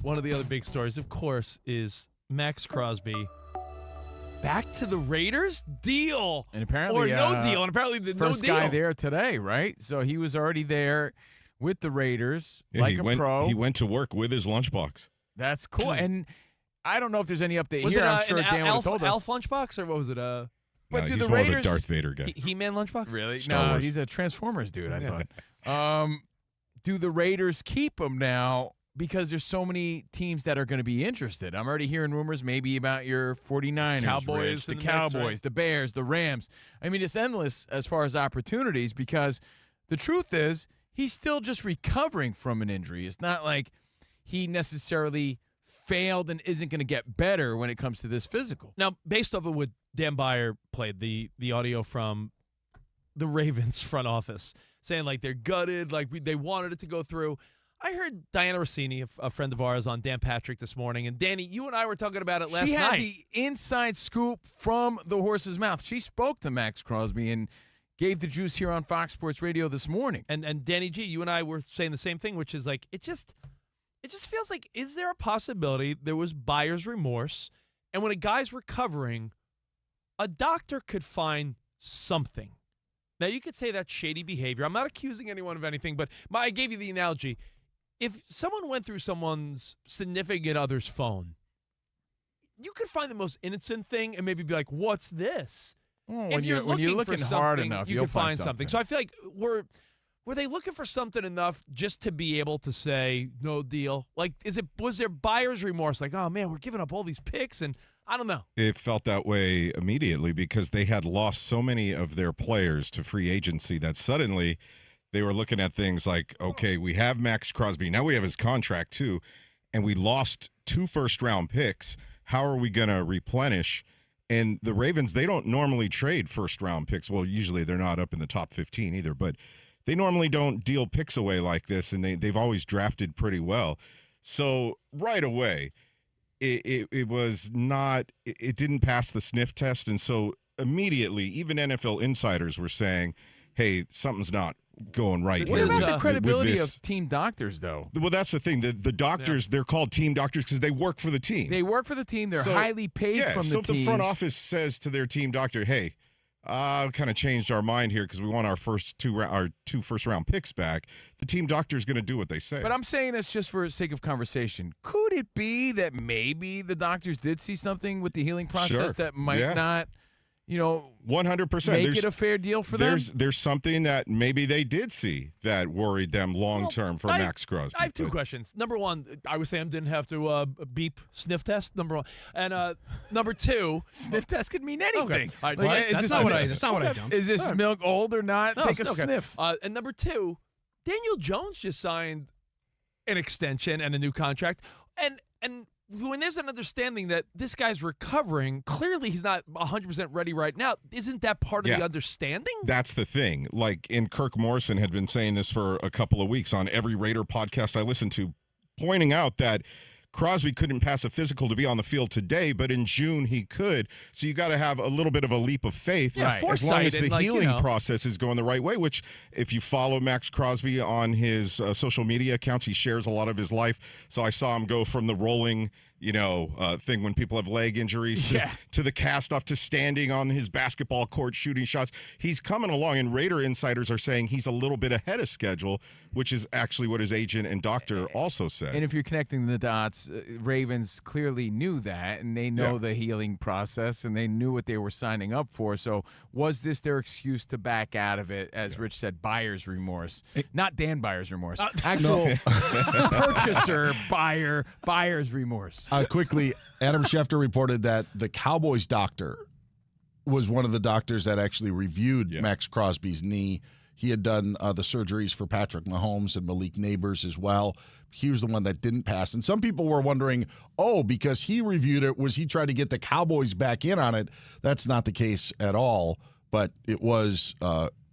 One of the other big stories, of course, is Maxx Crosby back to the Raiders? Deal. And apparently, or no deal. And apparently the first no deal. guy there today, right? So he was already there with the Raiders, Yeah, like he a went, pro. He went to work with his lunchbox. That's cool. And I don't know if there's any update Was here. it I'm sure an Dan would have Alf told us. lunchbox, or what was it? But No, do he's the more Raiders? of a Darth Vader guy. He-Man lunchbox? Really? Star No, Wars. he's a Transformers dude, I thought. Do the Raiders keep him now? Because there's so many teams that are going to be interested. I'm already hearing rumors maybe about your 49ers, Cowboys Rich, the in the mix, Cowboys, right? the Bears, the Rams. I mean, it's endless as far as opportunities because the truth is he's still just recovering from an injury. It's not like he necessarily failed and isn't going to get better when it comes to this physical. Now, based off of what Dan Byer played, the audio from the Ravens front office, saying like they're gutted, like they wanted it to go through. I heard Diana Rossini, a friend of ours, on Dan Patrick this morning. And, Danny, you and I were talking about it last night. She had the inside scoop from the horse's mouth. She spoke to Maxx Crosby and gave the juice here on Fox Sports Radio this morning. And Danny G, you and I were saying the same thing, which is like it just feels like, is there a possibility there was buyer's remorse? And when a guy's recovering, a doctor could find something. Now, you could say that's shady behavior. I'm not accusing anyone of anything, but I gave you the analogy. If someone went through someone's significant other's phone, you could find the most innocent thing and maybe be like, what's this? When you're looking hard enough, you you'll can find something. So I feel like were they looking for something enough just to be able to say no deal? Like, was there buyer's remorse? Like, oh man, we're giving up all these picks, and I don't know. It felt that way immediately because they had lost so many of their players to free agency that suddenly they were looking at things like, okay, we have Maxx Crosby. Now we have his contract too, and we lost 2 first-round picks. How are we going to replenish? And the Ravens, they don't normally trade first-round picks. Well, usually they're not up in the top 15 either, but they normally don't deal picks away like this, and they've always drafted pretty well. So right away, it was not – it didn't pass the sniff test, and so immediately even NFL insiders were saying, hey, something's not going right What here. about the with credibility this. of team doctors, though? Well, that's the thing. The doctors, they're called team doctors because they work for the team. They work for the team. They're So, highly paid from the so if team. the front office says to their team doctor, hey, kind of changed our mind here because we want our two first-round picks back, the team doctor is going to do what they say. But I'm saying this just for the sake of conversation. Could it be that maybe the doctors did see something with the healing process Sure. that might Yeah. not 100%. make it a fair deal for them? There's something that maybe they did see that worried them long term for Maxx Crosby. I have two questions. Number one, Iowa Sam didn't have to beep sniff test. Number one, and number two, sniff test could mean anything. Okay. Like, That's not what I done. Is this milk old or not? Take a sniff. And number two, Daniel Jones just signed an extension and a new contract, and when there's an understanding that this guy's recovering, clearly he's not 100% ready right now. Isn't that part of the understanding? That's the thing. And Kirk Morrison had been saying this for a couple of weeks on every Raider podcast I listened to, pointing out that Crosby couldn't pass a physical to be on the field today, but in June he could. So you got to have a little bit of a leap of faith as long as the healing process is going the right way, which if you follow Maxx Crosby on his social media accounts, he shares a lot of his life. So I saw him go from the rolling thing when people have leg injuries to the cast off to standing on his basketball court shooting shots. He's coming along, and Raider insiders are saying he's a little bit ahead of schedule, which is actually what his agent and doctor also said. And if you're connecting the dots, Ravens clearly knew that, and they know the healing process, and they knew what they were signing up for. So was this their excuse to back out of it, as Rich said, buyer's remorse? Not Dan Byer's remorse. Actual purchaser buyer's remorse. Quickly, Adam Schefter reported that the Cowboys doctor was one of the doctors that actually reviewed Maxx Crosby's knee. He had done the surgeries for Patrick Mahomes and Malik Neighbors as well. He was the one that didn't pass. And some people were wondering, because he reviewed it, was he trying to get the Cowboys back in on it? That's not the case at all. But it was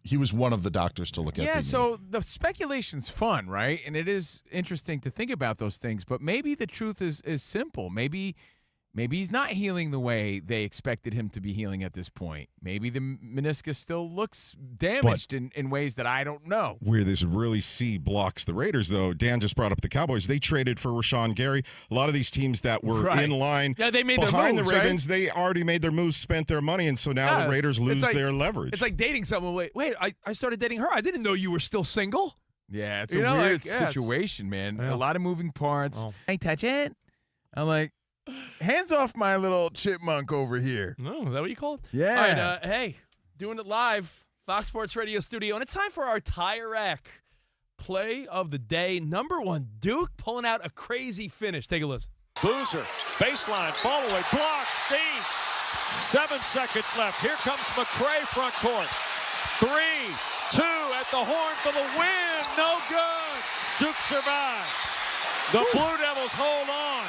he was one of the doctors to look at. Yeah, so the speculation's fun, right? And it is interesting to think about those things. But maybe the truth is simple. Maybe he's not healing the way they expected him to be healing at this point. Maybe the meniscus still looks damaged in ways that I don't know. Where this really blocks the Raiders, though, Dan just brought up the Cowboys. They traded for Rashawn Gary. A lot of these teams that were in line they made behind their moves, the Ravens, they already made their moves, spent their money, and so now the Raiders lose their leverage. It's like dating someone. Wait, I started dating her. I didn't know you were still single. Yeah, it's a weird situation, man. A lot of moving parts. I touch it. I'm like, hands off my little chipmunk over here. No, is that what you call it? Yeah. All right, hey, doing it live, Fox Sports Radio studio, and it's time for our tire rack play of the day. Number one, Duke pulling out a crazy finish. Take a listen. Boozer, baseline, fall away, block, Steen. 7 seconds left. Here comes McCray front court. 3, 2 at the horn for the win. No good. Duke survives. The Blue Devils hold on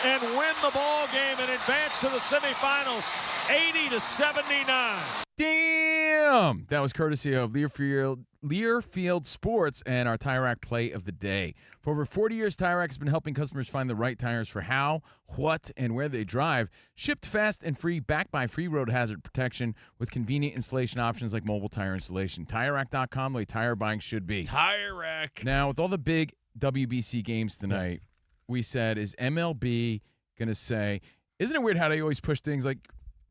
and win the ball game and advance to the semifinals, 80-79. Damn! That was courtesy of Learfield Sports and our Tire Rack play of the day. For over 40 years, Tire Rack has been helping customers find the right tires for how, what, and where they drive. Shipped fast and free, backed by free road hazard protection with convenient installation options like mobile tire installation. TireRack.com, the way tire buying should be. Tire Rack. Now, with all the big WBC games tonight, we said, is MLB going to say, isn't it weird how they always push things like,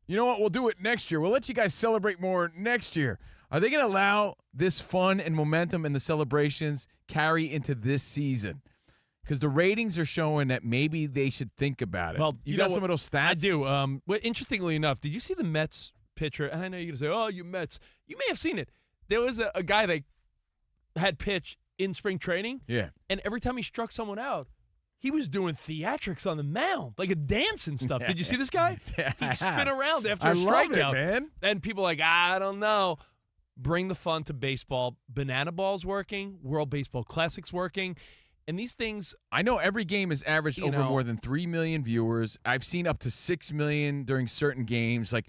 you know what, we'll do it next year. We'll let you guys celebrate more next year. Are they going to allow this fun and momentum and the celebrations carry into this season? Because the ratings are showing that maybe they should think about it. Well, you got some of those stats? I do. Well, interestingly enough, did you see the Mets pitcher? And I know you're going to say, oh, you Mets. You may have seen it. There was a guy that had pitched in spring training. Yeah. And every time he struck someone out, he was doing theatrics on the mound, like a dance and stuff. Did you see this guy? He'd spin around after a strikeout. Man. And people are like, I don't know. Bring the fun to baseball. Banana Ball's working. World Baseball Classic's working. And these things, I know every game is averaged over more than 3 million viewers. I've seen up to 6 million during certain games. Like,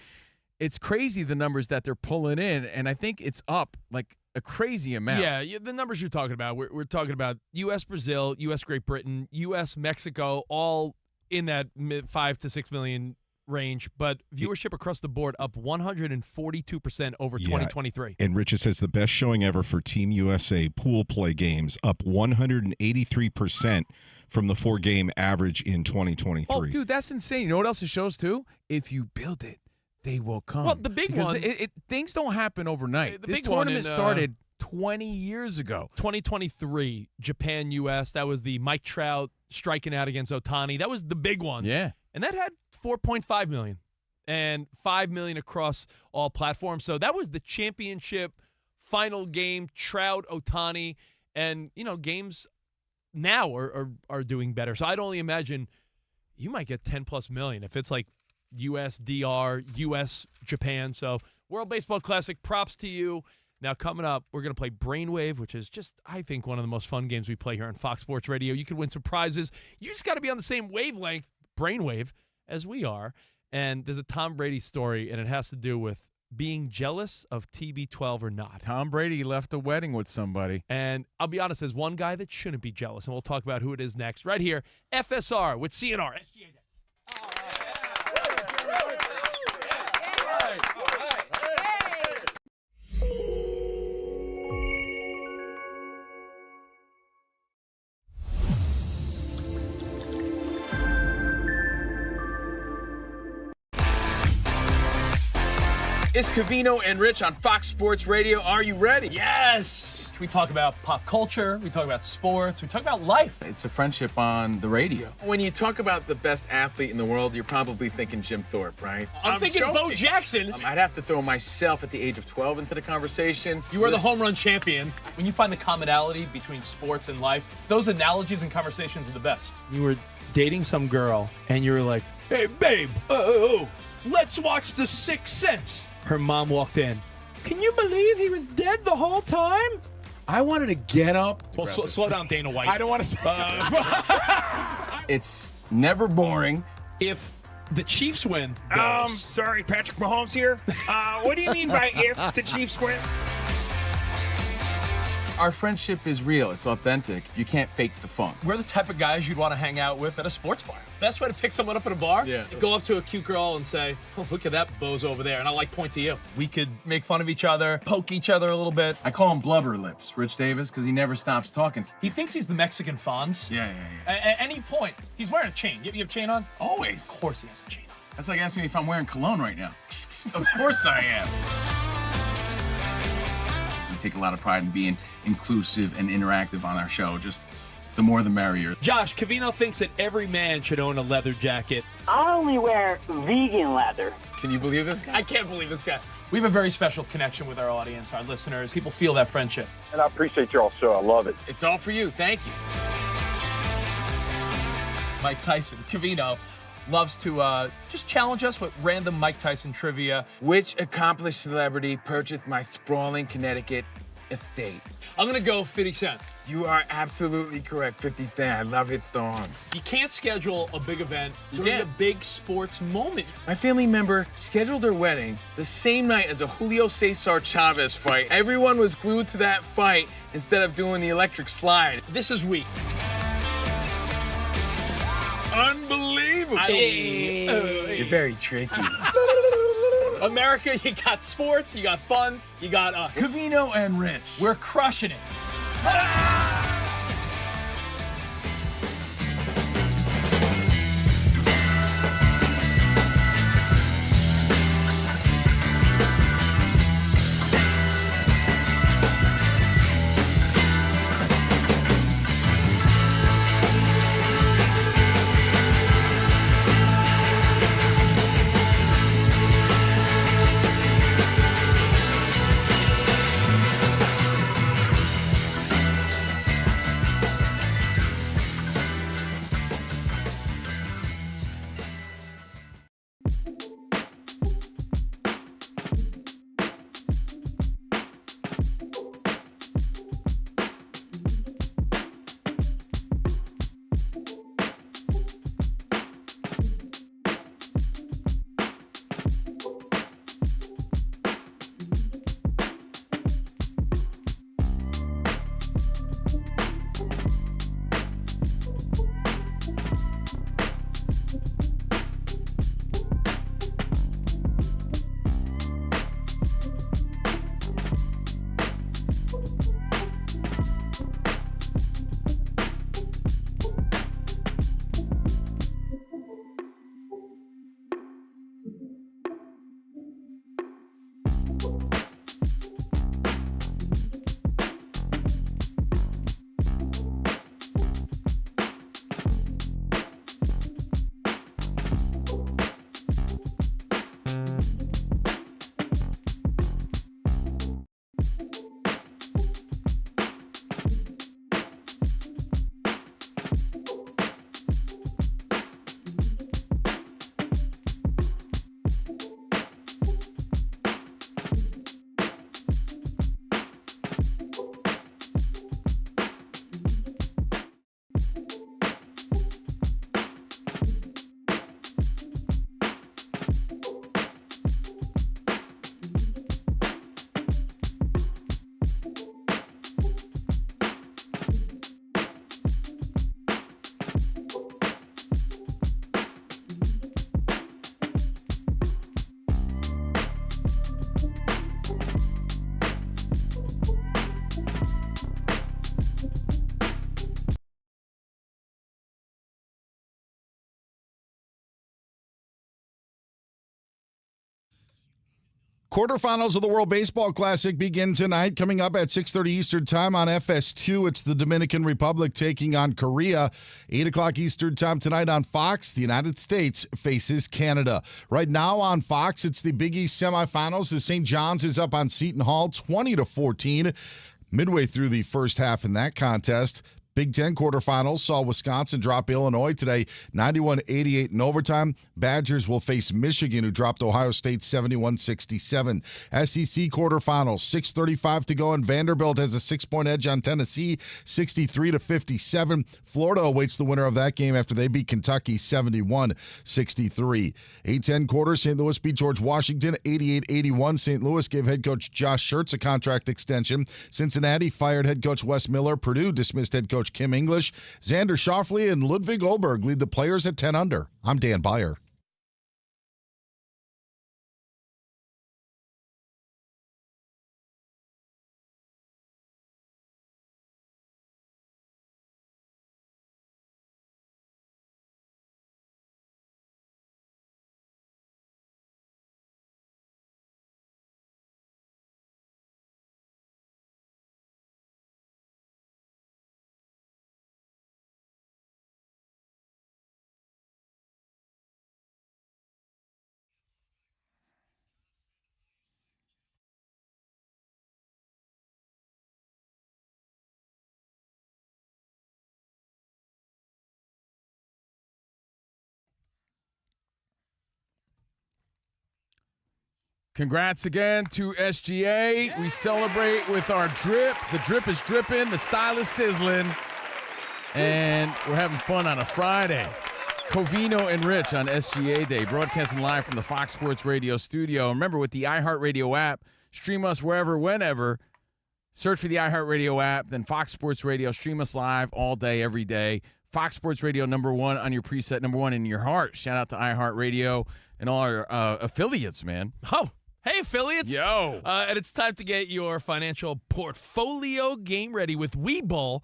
it's crazy the numbers that they're pulling in, and I think it's up like a crazy amount. Yeah, the numbers you're talking about. We're talking about U.S. Brazil, U.S. Great Britain, U.S. Mexico, all in that 5 to 6 million range, but viewership across the board up 142% over 2023. And Richard says the best showing ever for Team USA pool play games, up 183% from the 4-game average in 2023. Oh, dude, that's insane. You know what else it shows, too? If you build it, they will come. Well, the big because one. things don't happen overnight. The this big one tournament started 20 years ago. 2023, Japan-U.S. That was the Mike Trout striking out against Ohtani. That was the big one. Yeah. And that had 4.5 million. and $5 million across all platforms. So that was the championship final game, Trout, Ohtani, and, games now are doing better. So I'd only imagine you might get 10+ million if it's like US, DR, US, Japan. So World Baseball Classic, props to you. Now coming up, we're going to play Brainwave, which is just, I think, one of the most fun games we play here on Fox Sports Radio. You can win some prizes. You just got to be on the same wavelength, Brainwave, as we are. And there's a Tom Brady story, and it has to do with being jealous of TB12 or not. Tom Brady left a wedding with somebody. And I'll be honest, there's one guy that shouldn't be jealous, and we'll talk about who it is next. Right here, FSR with CNR. SGA. It's Covino and Rich on Fox Sports Radio. Are you ready? Yes! We talk about pop culture, we talk about sports, we talk about life. It's a friendship on the radio. When you talk about the best athlete in the world, you're probably thinking Jim Thorpe, right? I'm thinking Bo Jackson. I'd have to throw myself at the age of 12 into the conversation. You are the home run champion. When you find the commonality between sports and life, those analogies and conversations are the best. You were dating some girl, and you were like, hey, babe, let's watch The Sixth Sense. Her mom walked in. Can you believe he was dead the whole time? I wanted to get up. Well, slow down, Dana White. I don't want to say It's never boring. If the Chiefs win. Sorry, Patrick Mahomes here. What do you mean by if the Chiefs win? Our friendship is real. It's authentic. You can't fake the funk. We're the type of guys you'd want to hang out with at a sports bar. Best way to pick someone up at a bar? Yeah. Go up to a cute girl and say, oh, look at that bozo over there. And I point to you. We could make fun of each other, poke each other a little bit. I call him Blubber Lips, Rich Davis, because he never stops talking. He thinks he's the Mexican Fonz. Yeah. At any point, he's wearing a chain. You have a chain on? Always. Of course he has a chain on. That's like asking me if I'm wearing cologne right now. Of course I am. We take a lot of pride in being inclusive and interactive on our show. Just the more the merrier. Josh, Covino thinks that every man should own a leather jacket. I only wear vegan leather. Can you believe this guy? I can't believe this guy. We have a very special connection with our audience, our listeners. People feel that friendship. And I appreciate your show. I love it. It's all for you. Thank you. Mike Tyson, Covino, loves to just challenge us with random Mike Tyson trivia. Which accomplished celebrity purchased my sprawling Connecticut estate? I'm going to go 50 Cent. You are absolutely correct, 50 Cent. I love his song. You can't schedule a big event during a big sports moment. My family member scheduled their wedding the same night as a Julio Cesar Chavez fight. Everyone was glued to that fight instead of doing the electric slide. This is weak. Unbelievable. You're very tricky. America, you got sports, you got fun, you got us. Covino and Rich. We're crushing it. Quarterfinals of the World Baseball Classic begin tonight. Coming up at 6:30 Eastern Time on FS2, it's the Dominican Republic taking on Korea. 8 o'clock Eastern Time tonight on Fox. The United States faces Canada. Right now on Fox, it's the Big East semifinals as St. John's is up on Seton Hall 20-14. Midway through the first half in that contest. Big Ten quarterfinals saw Wisconsin drop Illinois today, 91-88 in overtime. Badgers will face Michigan, who dropped Ohio State 71-67. SEC quarterfinals, 6:35 to go, and Vanderbilt has a 6-point edge on Tennessee, 63-57. Florida awaits the winner of that game after they beat Kentucky 71-63. 8-10 quarter, St. Louis beat George Washington 88-81. St. Louis gave head coach Josh Schertz a contract extension. Cincinnati fired head coach Wes Miller. Purdue dismissed head coach Kim English. Xander Schauffele and Ludwig Oberg lead the players at 10 under. I'm Dan Byer. Congrats again to SGA. We celebrate with our drip. The drip is dripping. The style is sizzling. And we're having fun on a Friday. Covino and Rich on SGA Day, broadcasting live from the Fox Sports Radio studio. Remember, with the iHeartRadio app, stream us wherever, whenever. Search for the iHeartRadio app, then Fox Sports Radio. Stream us live all day, every day. Fox Sports Radio, #1 on your preset, #1 in your heart. Shout out to iHeartRadio and all our affiliates, man. Oh, hey, affiliates. Yo. And it's time to get your financial portfolio game ready with Webull.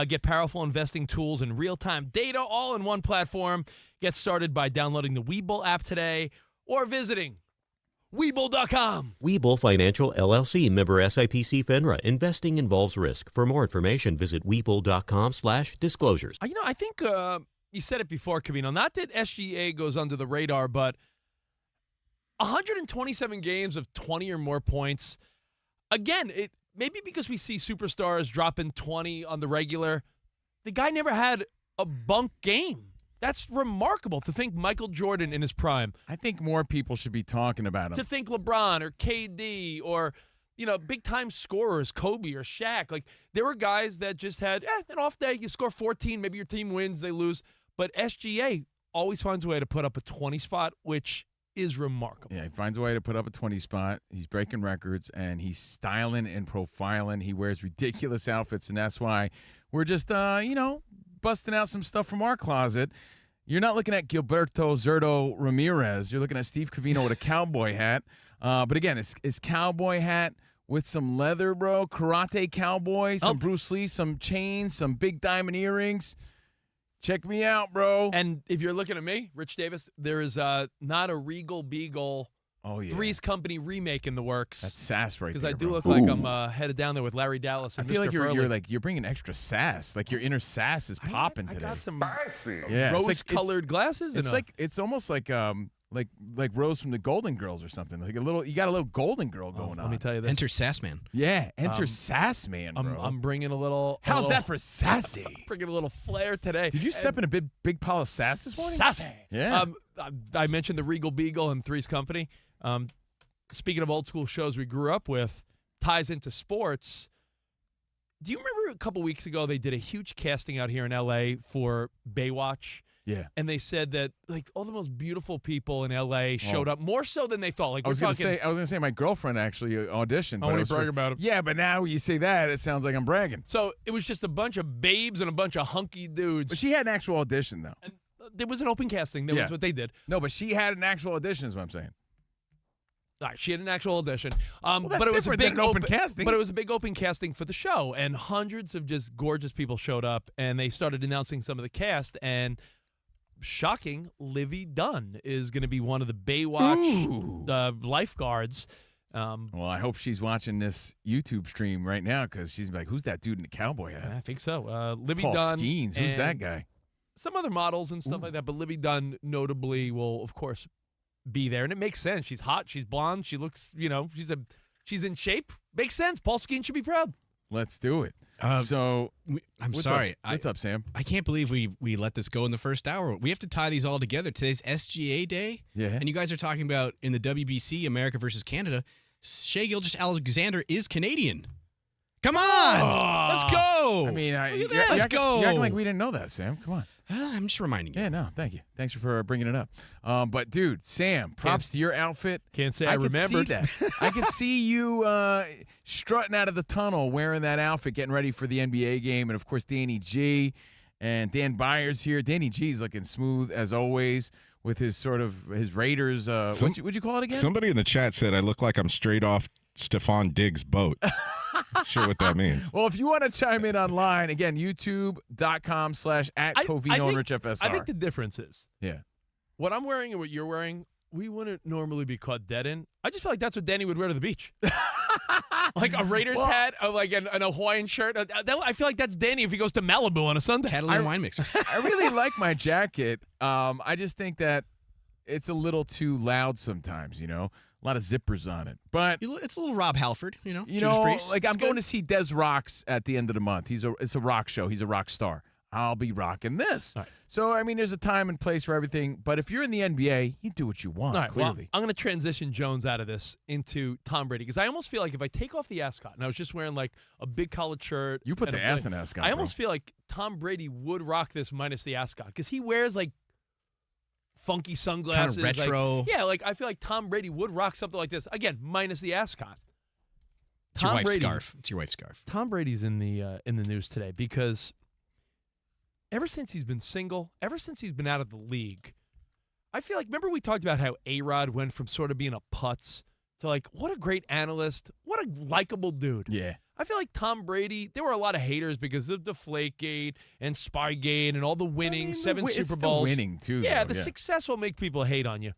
Get powerful investing tools and real-time data all in one platform. Get started by downloading the Webull app today or visiting Webull.com. Webull Financial LLC, member SIPC FINRA. Investing involves risk. For more information, visit Webull.com/disclosures. I think you said it before, Covino. Not that SGA goes under the radar, but 127 games of 20 or more points. Again, maybe because we see superstars dropping 20 on the regular, the guy never had a bunk game. That's remarkable to think Michael Jordan in his prime. I think more people should be talking about him. To think LeBron or KD or, big-time scorers, Kobe or Shaq. Like, there were guys that just had an off day. You score 14, maybe your team wins, they lose. But SGA always finds a way to put up a 20 spot, which is remarkable. Yeah, he finds a way to put up a 20 spot. He's breaking records, and he's styling and profiling. He wears ridiculous outfits, and that's why we're just, busting out some stuff from our closet. You're not looking at Gilberto Zurdo Ramirez. You're looking at Steve Covino with a cowboy hat. But again, it's cowboy hat with some leather, bro. Karate cowboy, some Bruce Lee, some chains, some big diamond earrings. Check me out, bro. And if you're looking at me, Rich Davis, there is not a Regal Beagle Three's Company remake in the works. That's sass right there, because I do bro. look like I'm headed down there with Larry Dallas and I feel Mr. like you're bringing extra sass. Like your inner sass is popping today. I got some rose-colored glasses. It's almost like Rose from the Golden Girls or something. Like you got a little Golden Girl going on. Let me tell you this. Enter Sassman. Yeah, enter Sassman, bro. I'm bringing a little. How's that for sassy? I'm bringing a little flair today. Did you step in a big pile of sass this morning? Sassy. Yeah. I mentioned the Regal Beagle and Three's Company. Speaking of old school shows we grew up with, ties into sports. Do you remember a couple weeks ago they did a huge casting out here in L.A. for Baywatch? Yeah. And they said that all the most beautiful people in L.A. showed up, more so than they thought. Like I was gonna say my girlfriend actually auditioned. I want to brag about it. Yeah, but now you say that, it sounds like I'm bragging. So it was just a bunch of babes and a bunch of hunky dudes. But she had an actual audition though. And there was an open casting. That was what they did. No, but she had an actual audition is what I'm saying. All right, she had an actual audition. Well, but it was a big open casting. But it was a big open casting for the show, and hundreds of just gorgeous people showed up, and they started announcing some of the cast. And shocking, Livy Dunn is going to be one of the Baywatch lifeguards. Well, I hope she's watching this YouTube stream right now because she's like, who's that dude in the cowboy hat? I think so. Libby Paul Dunn. Skeens. Who's that guy? Some other models and stuff like that, but Libby Dunn notably will, of course, be there. And it makes sense. She's hot. She's blonde. She looks, she's in shape. Makes sense. Paul Skeens should be proud. Let's do it. So I'm what's sorry. Up? What's up, Sam? I can't believe we let this go in the first hour. We have to tie these all together. Today's SGA day. Yeah. And you guys are talking about in the WBC, America versus Canada, Shai Gilgeous-Alexander is Canadian. Come on. Let's go. I mean, let's go. You're acting like we didn't know that, Sam. Come on. I'm just reminding you. Yeah, no, thank you. Thanks for bringing it up. But, dude, Sam, props to your outfit. Can't say I remembered. Could see that. I could see you strutting out of the tunnel wearing that outfit, getting ready for the NBA game. And, of course, Danny G and Dan Byer's here. Danny G's looking smooth, as always, with his his Raiders. What'd you call it again? Somebody in the chat said I look like I'm straight off Stephon Diggs' boat. Not sure what that means. Well, if you want to chime in online, again, youtube.com/@Covino and Rich FSR. I think the difference is, yeah, what I'm wearing and what you're wearing, we wouldn't normally be caught dead in. I just feel like that's what Danny would wear to the beach. Like a Raiders hat, or like an Hawaiian shirt. I feel like that's Danny if he goes to Malibu on a Sunday. Catalan wine mixer. I really like my jacket. I just think that it's a little too loud sometimes, A lot of zippers on it. But it's a little Rob Halford, Judas Priest. Like I'm going to see Des Rocks at the end of the month. It's a rock show. He's a rock star. I'll be rocking this. Right. So, I mean, there's a time and place for everything. But if you're in the NBA, you do what you want, All right, clearly. Well, I'm going to transition Jones out of this into Tom Brady because I almost feel like if I take off the ascot and I was just wearing like a big collared shirt. You put and the ass in ascot, I almost feel like Tom Brady would rock this minus the ascot because he wears like funky sunglasses. Kind of retro. Like I feel like Tom Brady would rock something like this. Again, minus the ascot. It's your wife's scarf. It's your wife's scarf. Tom Brady's in the news today because ever since he's been single, ever since he's been out of the league, I feel like, remember we talked about how A-Rod went from sort of being a putz to like, what a great analyst, what a likable dude. Yeah. I feel like Tom Brady, there were a lot of haters because of Deflategate and Spygate and all the winning, 7 Super Bowls. The winning, too. Yeah, though. the success will make people hate on you.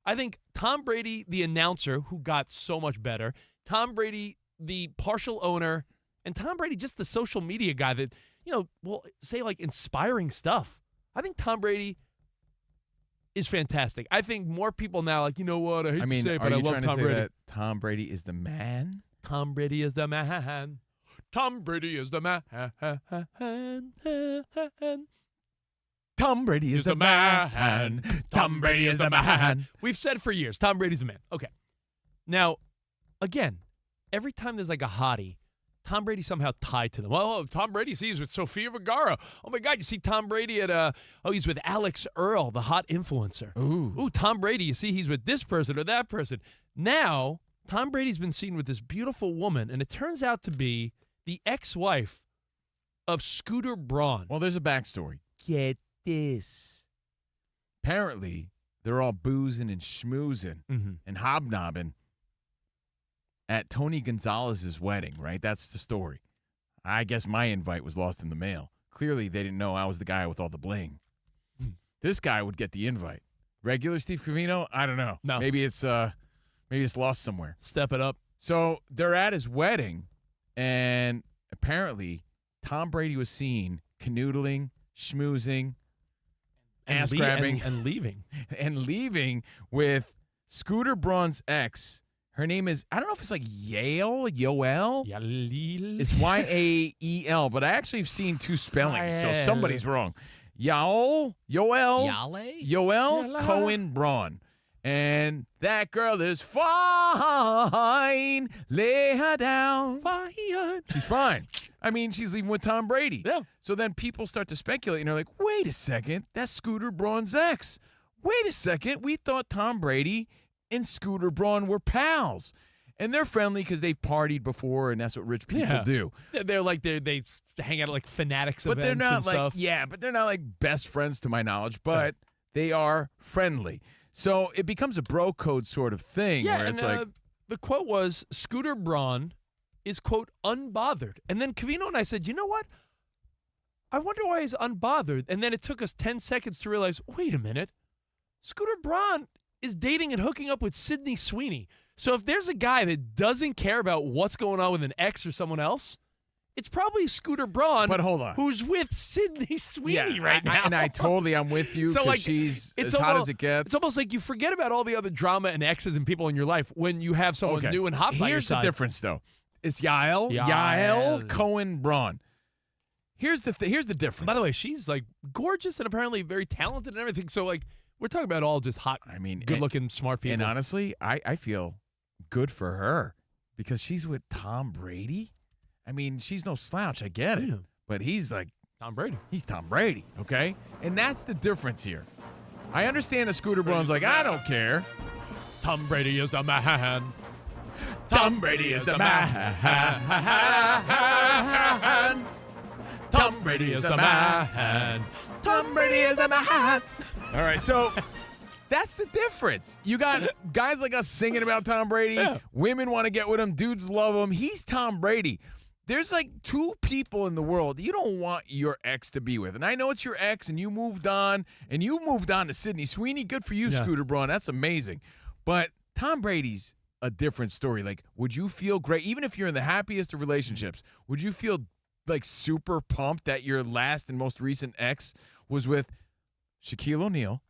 I think Tom Brady, the announcer, who got so much better, Tom Brady, the partial owner, and Tom Brady, just the social media guy that, will say like inspiring stuff. I think Tom Brady is fantastic. I think more people now, like, you know what, I hate to say it, but I love Tom Brady. That Tom Brady is the man? Tom Brady is the man. Tom Brady is the man. Tom Brady is the man. Tom Brady is the man. We've said for years, Tom Brady's the man. Okay. Now, again, every time there's like a hottie, Tom Brady somehow tied to them. Oh, Tom Brady sees with Sofia Vergara. Oh, my God, you see Tom Brady at, he's with Alex Earl, the hot influencer. Ooh, Tom Brady, you see he's with this person or that person. Now, Tom Brady's been seen with this beautiful woman, and it turns out to be the ex-wife of Scooter Braun. Well, there's a backstory. Get this. Apparently, they're all boozing and schmoozing and hobnobbing at Tony Gonzalez's wedding, right? That's the story. I guess my invite was lost in the mail. Clearly, they didn't know I was the guy with all the bling. This guy would get the invite. Regular Steve Covino? I don't know. No. Maybe it's lost somewhere. Step it up. So they're at his wedding, and apparently Tom Brady was seen canoodling, schmoozing, ass grabbing, and leaving. And leaving with Scooter Braun's ex. Her name is, I don't know if it's like Yoel. It's Yael, but I actually have seen 2 spellings, so somebody's wrong. Yoel Cohen Braun. And that girl is fine. Lay her down. Fine. She's fine. I mean, she's leaving with Tom Brady. Yeah. So then people start to speculate, and they're like, wait a second, that's Scooter Braun's ex. Wait a second, we thought Tom Brady and Scooter Braun were pals. And they're friendly because they've partied before, and that's what rich people do. They're like, they hang out at like Fanatics but events they're not and like, stuff. Yeah, but they're not like best friends to my knowledge, but they are friendly. So it becomes a bro code sort of thing where it's like. The quote was, Scooter Braun is, quote, unbothered. And then Covino and I said, you know what? I wonder why he's unbothered. And then it took us 10 seconds to realize, wait a minute. Scooter Braun is dating and hooking up with Sydney Sweeney. So if there's a guy that doesn't care about what's going on with an ex or someone else, it's probably Scooter Braun. But hold on. Who's with Sydney Sweeney right now. I'm with you because she's as hot as it gets. It's almost like you forget about all the other drama and exes and people in your life when you have someone new and hot by your Here's side. the difference, though. It's Yael Cohen Braun. Here's the difference. By the way, she's like gorgeous and apparently very talented and everything. So like we're talking about all just hot, good-looking, smart people. And honestly, I feel good for her because she's with Tom Brady. I mean, she's no slouch. I get it. But he's like Tom Brady. He's Tom Brady, okay? And that's the difference here. I understand that Scooter Braun's like, I don't care. Tom Brady is the man. Tom Brady is the man. Tom Brady is the man. Tom Brady is the man. All right, so that's the difference. You got guys like us singing about Tom Brady. Yeah. Women want to get with him. Dudes love him. He's Tom Brady. There's like two people in the world you don't want your ex to be with. And I know it's your ex and you moved on. And you moved on to Sydney Sweeney. Good for you, Scooter Braun. That's amazing. But Tom Brady's a different story. Like, would you feel great, even if you're in the happiest of relationships, would you feel like super pumped that your last and most recent ex was with Shaquille O'Neal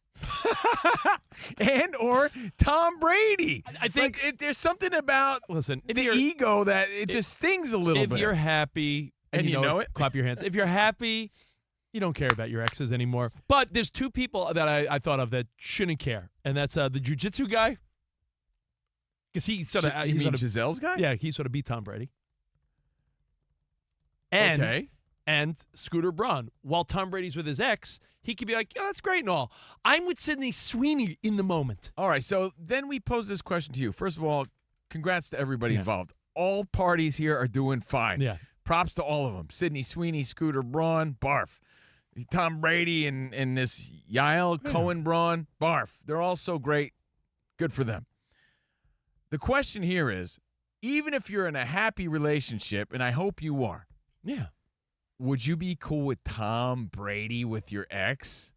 and or Tom Brady? I think there's something about the ego that it just stings a little bit. If you're happy and you know it, clap your hands. If you're happy, you don't care about your exes anymore. But there's two people that I thought of that shouldn't care, and that's the jiu-jitsu guy. Because he sort of Giselle's guy? Yeah, he sort of beat Tom Brady. And Scooter Braun. While Tom Brady's with his ex, he could be like, yeah, that's great and all. I'm with Sydney Sweeney in the moment. All right, so then we pose this question to you. First of all, congrats to everybody involved. All parties here are doing fine. Yeah. Props to all of them. Sydney Sweeney, Scooter Braun, barf. Tom Brady and this Yael Cohen Braun, barf. They're all so great. Good for them. The question here is, even if you're in a happy relationship, and I hope you are, would you be cool with Tom Brady with your ex?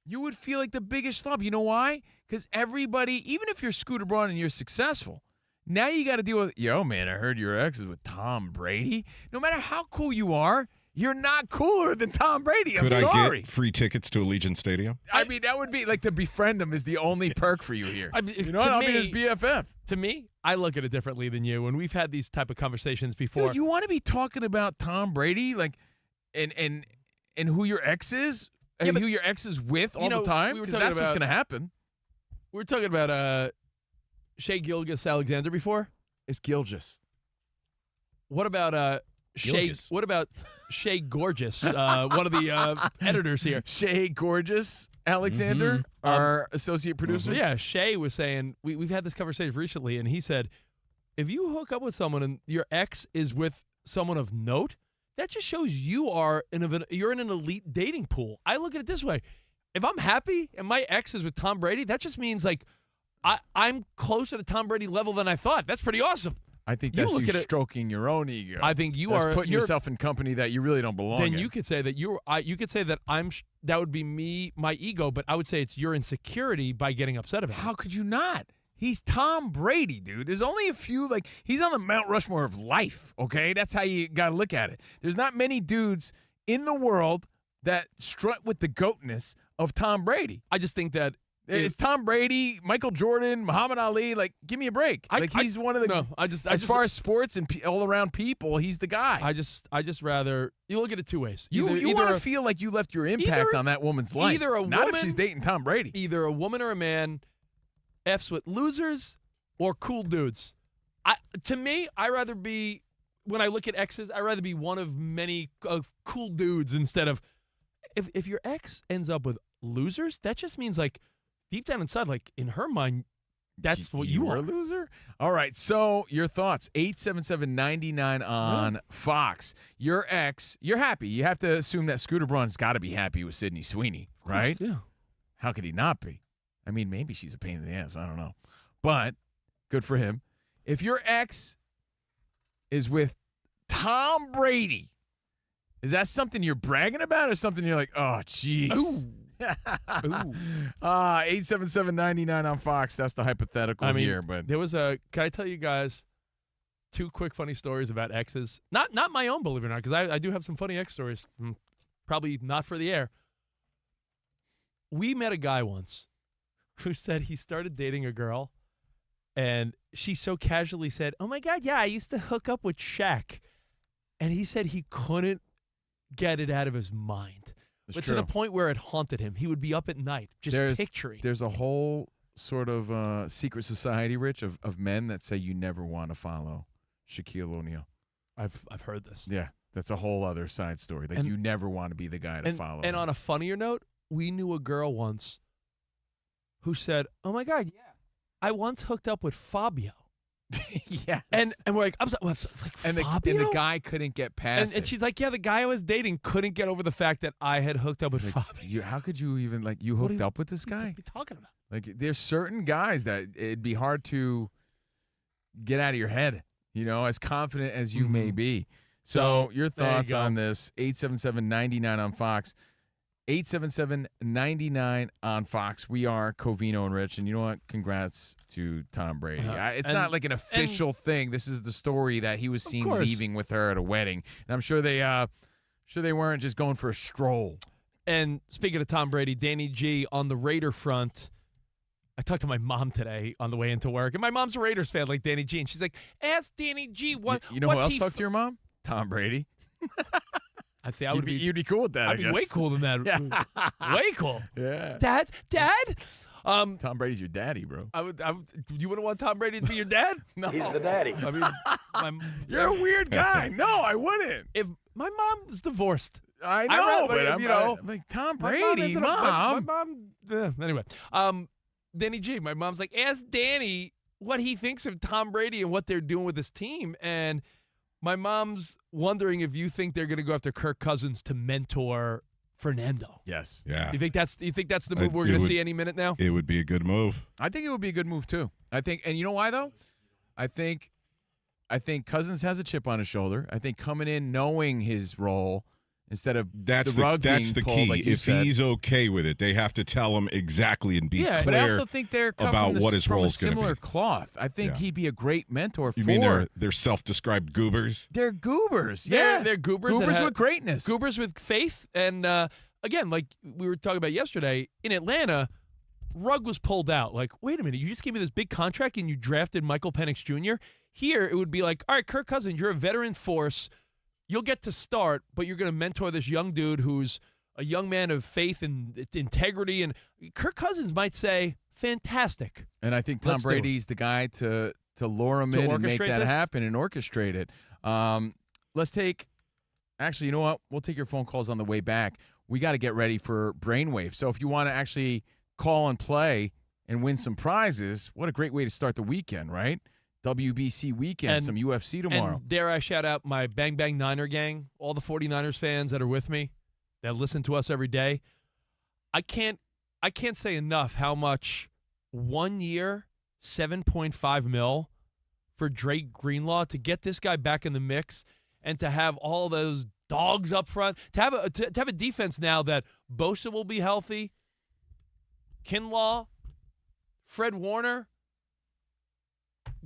You would feel like the biggest slob. You know why? Because everybody, even if you're Scooter Braun and you're successful, now you got to deal with, yo, man, I heard your ex is with Tom Brady. No matter how cool you are, you're not cooler than Tom Brady. I'm sorry. Could I get free tickets to Allegiant Stadium? I mean, that would be like to befriend him is the only perk for you here. I mean, you know what? I'll be his BFF. To me, I look at it differently than you. And we've had these type of conversations before. Dude, you want to be talking about Tom Brady, like, and who your ex is, and who your ex is with all the time? Because that's what's going to happen. We were talking about Shea Gilgeous-Alexander before. It's Gilgeous. What about Shea? What about Shea Gorgeous? One of the editors here. Shea Gorgeous Alexander, our associate producer. Yeah, Shea was saying we've had this conversation recently, and he said, if you hook up with someone and your ex is with someone of note, that just shows you're in an elite dating pool. I look at it this way: if I'm happy and my ex is with Tom Brady, that just means like I'm closer to Tom Brady level than I thought. That's pretty awesome. I think that's you stroking your own ego. I think that's putting yourself in company that you really don't belong in. Then you could say that you could say that that would be me, my ego, but I would say it's your insecurity by getting upset about it. How could you not? He's Tom Brady, dude. There's only a few, like, he's on the Mount Rushmore of life, okay? That's how you got to look at it. There's not many dudes in the world that strut with the goatness of Tom Brady. I just think that it's Tom Brady, Michael Jordan, Muhammad Ali. Like, give me a break. He's one of the. No, as far as sports and all around people, he's the guy. I just rather you look at it two ways. You want to feel like you left your impact on that woman's life. Either a not woman, if she's dating Tom Brady. Either a woman or a man F's with losers or cool dudes. To me, I rather be when I look at exes. I rather be one of many cool dudes instead of if your ex ends up with losers. That just means like. Deep down inside, like in her mind, that's what you are. A loser? All right, so your thoughts, 877-99 on Fox. Your ex, you're happy. You have to assume that Scooter Braun's got to be happy with Sydney Sweeney, right? Yeah. How could he not be? I mean, maybe she's a pain in the ass. I don't know. But good for him. If your ex is with Tom Brady, is that something you're bragging about or something you're like, oh, jeez? Ooh. 877-99 on Fox. That's the hypothetical here. But there was can I tell you guys 2 quick funny stories about exes? Not my own, believe it or not, because I do have some funny ex stories. Probably not for the air. We met a guy once who said he started dating a girl, and she so casually said, "Oh my God, yeah, I used to hook up with Shaq," and he said he couldn't get it out of his mind. But to the point where it haunted him. He would be up at night just picturing. There's a whole sort of secret society, Rich, of men that say you never want to follow Shaquille O'Neal. I've heard this. Yeah, that's a whole other side story. Like you never want to be the guy to follow. And him. on a funnier note, we knew a girl once who said, "Oh my God, yeah, I once hooked up with Fabio." Yes. And we're like, I'm like, and the guy couldn't get past and it. she's like, yeah, the guy I was dating couldn't get over the fact that I had hooked up with Fabio. How could you even, you hooked up with this guy? What are you talking about? Like, there's certain guys that it'd be hard to get out of your head, as confident as you may be. So your thoughts on this, 877-99 on Fox. 877-99 on Fox. We are Covino and Rich. And you know what? Congrats to Tom Brady. It's not like an official thing. This is the story that he was seen leaving with her at a wedding. And I'm sure they weren't just going for a stroll. And speaking of Tom Brady, Danny G on the Raider front. I talked to my mom today on the way into work. And my mom's a Raiders fan like Danny G. And she's like, ask Danny G. What? You know who else talked to your mom? Tom Brady. I'd say you'd be cool with that. I'd be way cool than that. Yeah. Way cool. Yeah. Dad. Tom Brady's your daddy, bro. You wouldn't want Tom Brady to be your dad? No. He's the daddy. I mean, you're a weird guy. No, I wouldn't. If my mom's divorced, I know, but I'm like Tom Brady, mom. My mom. Anyway, Danny G. My mom's like, ask Danny what he thinks of Tom Brady and what they're doing with his team, and my mom's wondering if you think they're going to go after Kirk Cousins to mentor Fernando. Yes. Yeah. You think that's the move we're going to see any minute now? It would be a good move. I think it would be a good move too. I think, and you know why though? I think Cousins has a chip on his shoulder. I think coming in knowing his role instead of that's the rug that's being the pulled, key. like If he's okay with it, they have to tell him exactly and be clear but I also think they're about what his role is going to be. Similar cloth. I think he'd be a great mentor. You mean they're self-described goobers? They're goobers. Yeah, they're goobers. Goobers with greatness. Goobers with faith. And again, like we were talking about yesterday in Atlanta, rug was pulled out. Like, wait a minute, you just gave me this big contract and you drafted Michael Penix Jr. Here, it would be like, all right, Kirk Cousins, you're a veteran force. You'll get to start, but you're going to mentor this young dude who's a young man of faith and integrity. And Kirk Cousins might say, fantastic. And I think Tom Brady's the guy to lure him in and make that happen and orchestrate it. Let's take – actually, you know what? We'll take your phone calls on the way back. We got to get ready for Brainwave. So if you want to actually call and play and win some prizes, what a great way to start the weekend, right? WBC weekend, and some UFC tomorrow. And dare I shout out my Bang Bang Niner gang, all the 49ers fans that are with me, that listen to us every day. I can't say enough how much 1 year, $7.5 million for Drake Greenlaw, to get this guy back in the mix and to have all those dogs up front, to have a defense now that Bosa will be healthy, Kinlaw, Fred Warner,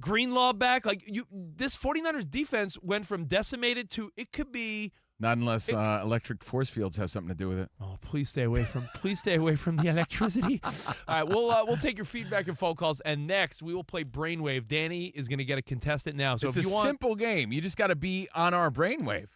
Greenlaw back. Like this 49ers defense went from decimated to it could be. Not unless electric force fields have something to do with it. Oh, please stay away from the electricity. All right, we'll take your feedback and phone calls, and next we will play Brainwave. Danny is going to get a contestant now. So it's if you want, simple game. You just got to be on our Brainwave.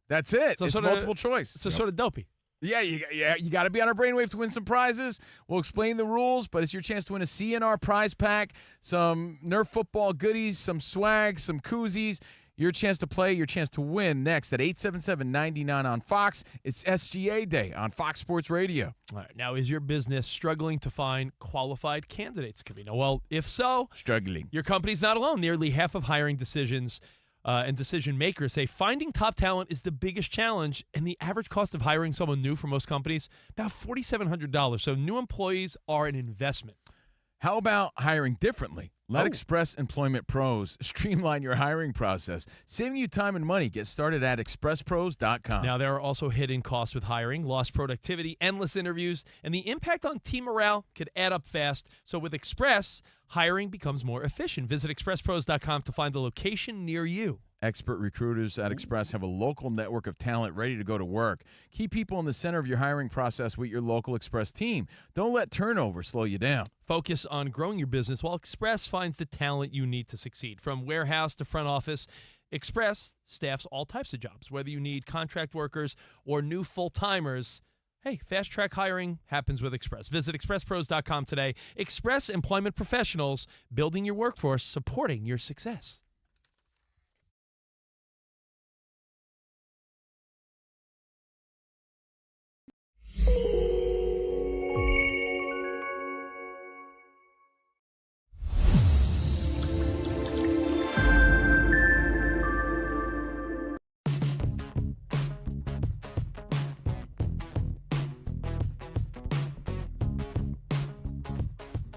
That's it. So it's multiple choice. So sort of dopey. Yeah, you got to be on our Brainwave to win some prizes. We'll explain the rules, but it's your chance to win a CNR prize pack, some Nerf football goodies, some swag, some koozies. Your chance to play, your chance to win next at 877-99 on Fox. It's SGA Day on Fox Sports Radio. All right, now is your business struggling to find qualified candidates, Covino? Well, if so, struggling. Your company's not alone. Nearly half of hiring decisions and decision makers say finding top talent is the biggest challenge, and the average cost of hiring someone new for most companies, about $4,700. So new employees are an investment. How about hiring differently? Let Express Employment Pros streamline your hiring process, saving you time and money. Get started at expresspros.com. Now, there are also hidden costs with hiring, lost productivity, endless interviews, and the impact on team morale could add up fast. So with Express, hiring becomes more efficient. Visit expresspros.com to find the location near you. Expert recruiters at Express have a local network of talent ready to go to work. Keep people in the center of your hiring process with your local Express team. Don't let turnover slow you down. Focus on growing your business while Express finds the talent you need to succeed. From warehouse to front office, Express staffs all types of jobs. Whether you need contract workers or new full-timers, hey, fast-track hiring happens with Express. Visit expresspros.com today. Express Employment Professionals, building your workforce, supporting your success.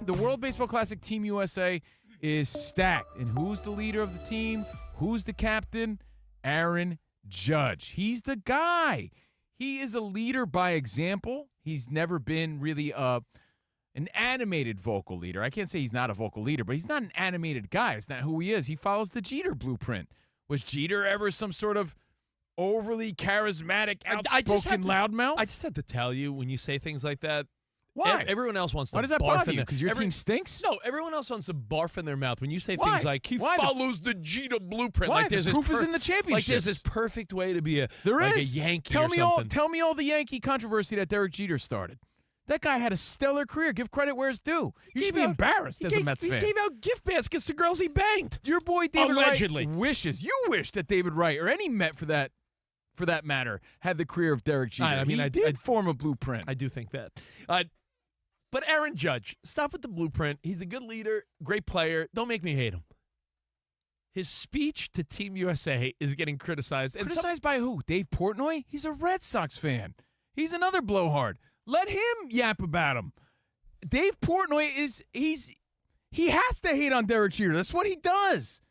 The World Baseball Classic Team USA is stacked. And who's the leader of the team? Who's the captain? Aaron Judge. He's the guy. He is a leader by example. He's never been really an animated vocal leader. I can't say he's not a vocal leader, but he's not an animated guy. It's not who he is. He follows the Jeter blueprint. Was Jeter ever some sort of overly charismatic, outspoken loudmouth? I just had to tell you, when you say things like that, why? Everyone else wants to Why does that barf bother in you? Because your team stinks? No, everyone else wants to barf in their mouth. When you say Why? things like, he Why? follows the Jeter blueprint. Why? Like there's The this proof is in the championships. Like there's this perfect way to be a Yankee tell or me something. Tell me all the Yankee controversy that Derek Jeter started. That guy had a stellar career. Give credit where it's due. You should be embarrassed as a Mets fan. He gave out gift baskets to girls he banged. Your boy David Allegedly. Wright wishes. You wish that David Wright, or any Met for that matter, had the career of Derek Jeter. I mean, he I did form a blueprint. I do think that. But Aaron Judge, stop with the blueprint. He's a good leader, great player. Don't make me hate him. His speech to Team USA is getting criticized. Criticized by who? Dave Portnoy? He's a Red Sox fan. He's another blowhard. Let him yap about him. Dave Portnoy he has to hate on Derek Jeter. That's what he does.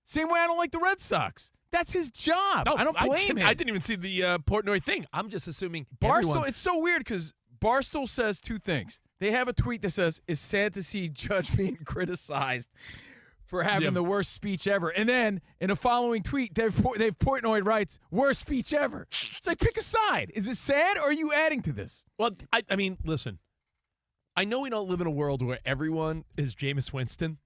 Same way I don't like the Red Sox. That's his job. No, I don't blame him. I didn't even see the Portnoy thing. I'm just assuming Barstool. It's so weird because Barstool says two things. They have a tweet that says, "It's sad to see Judge being criticized for having the worst speech ever." And then in a following tweet, Dave Portnoy writes, "Worst speech ever." It's like, pick a side. Is it sad, or are you adding to this? Well, I mean, listen. I know we don't live in a world where everyone is Jameis Winston,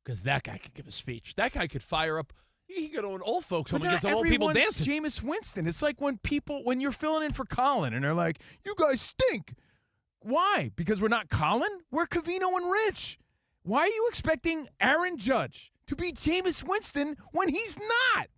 because that guy could give a speech. That guy could fire up. He could go to an old folks home and get some old people dancing. Jameis Winston. It's like when you're filling in for Colin, and they're like, "You guys stink." Why? Because we're not Colin? We're Covino and Rich. Why are you expecting Aaron Judge to be Jameis Winston when he's not?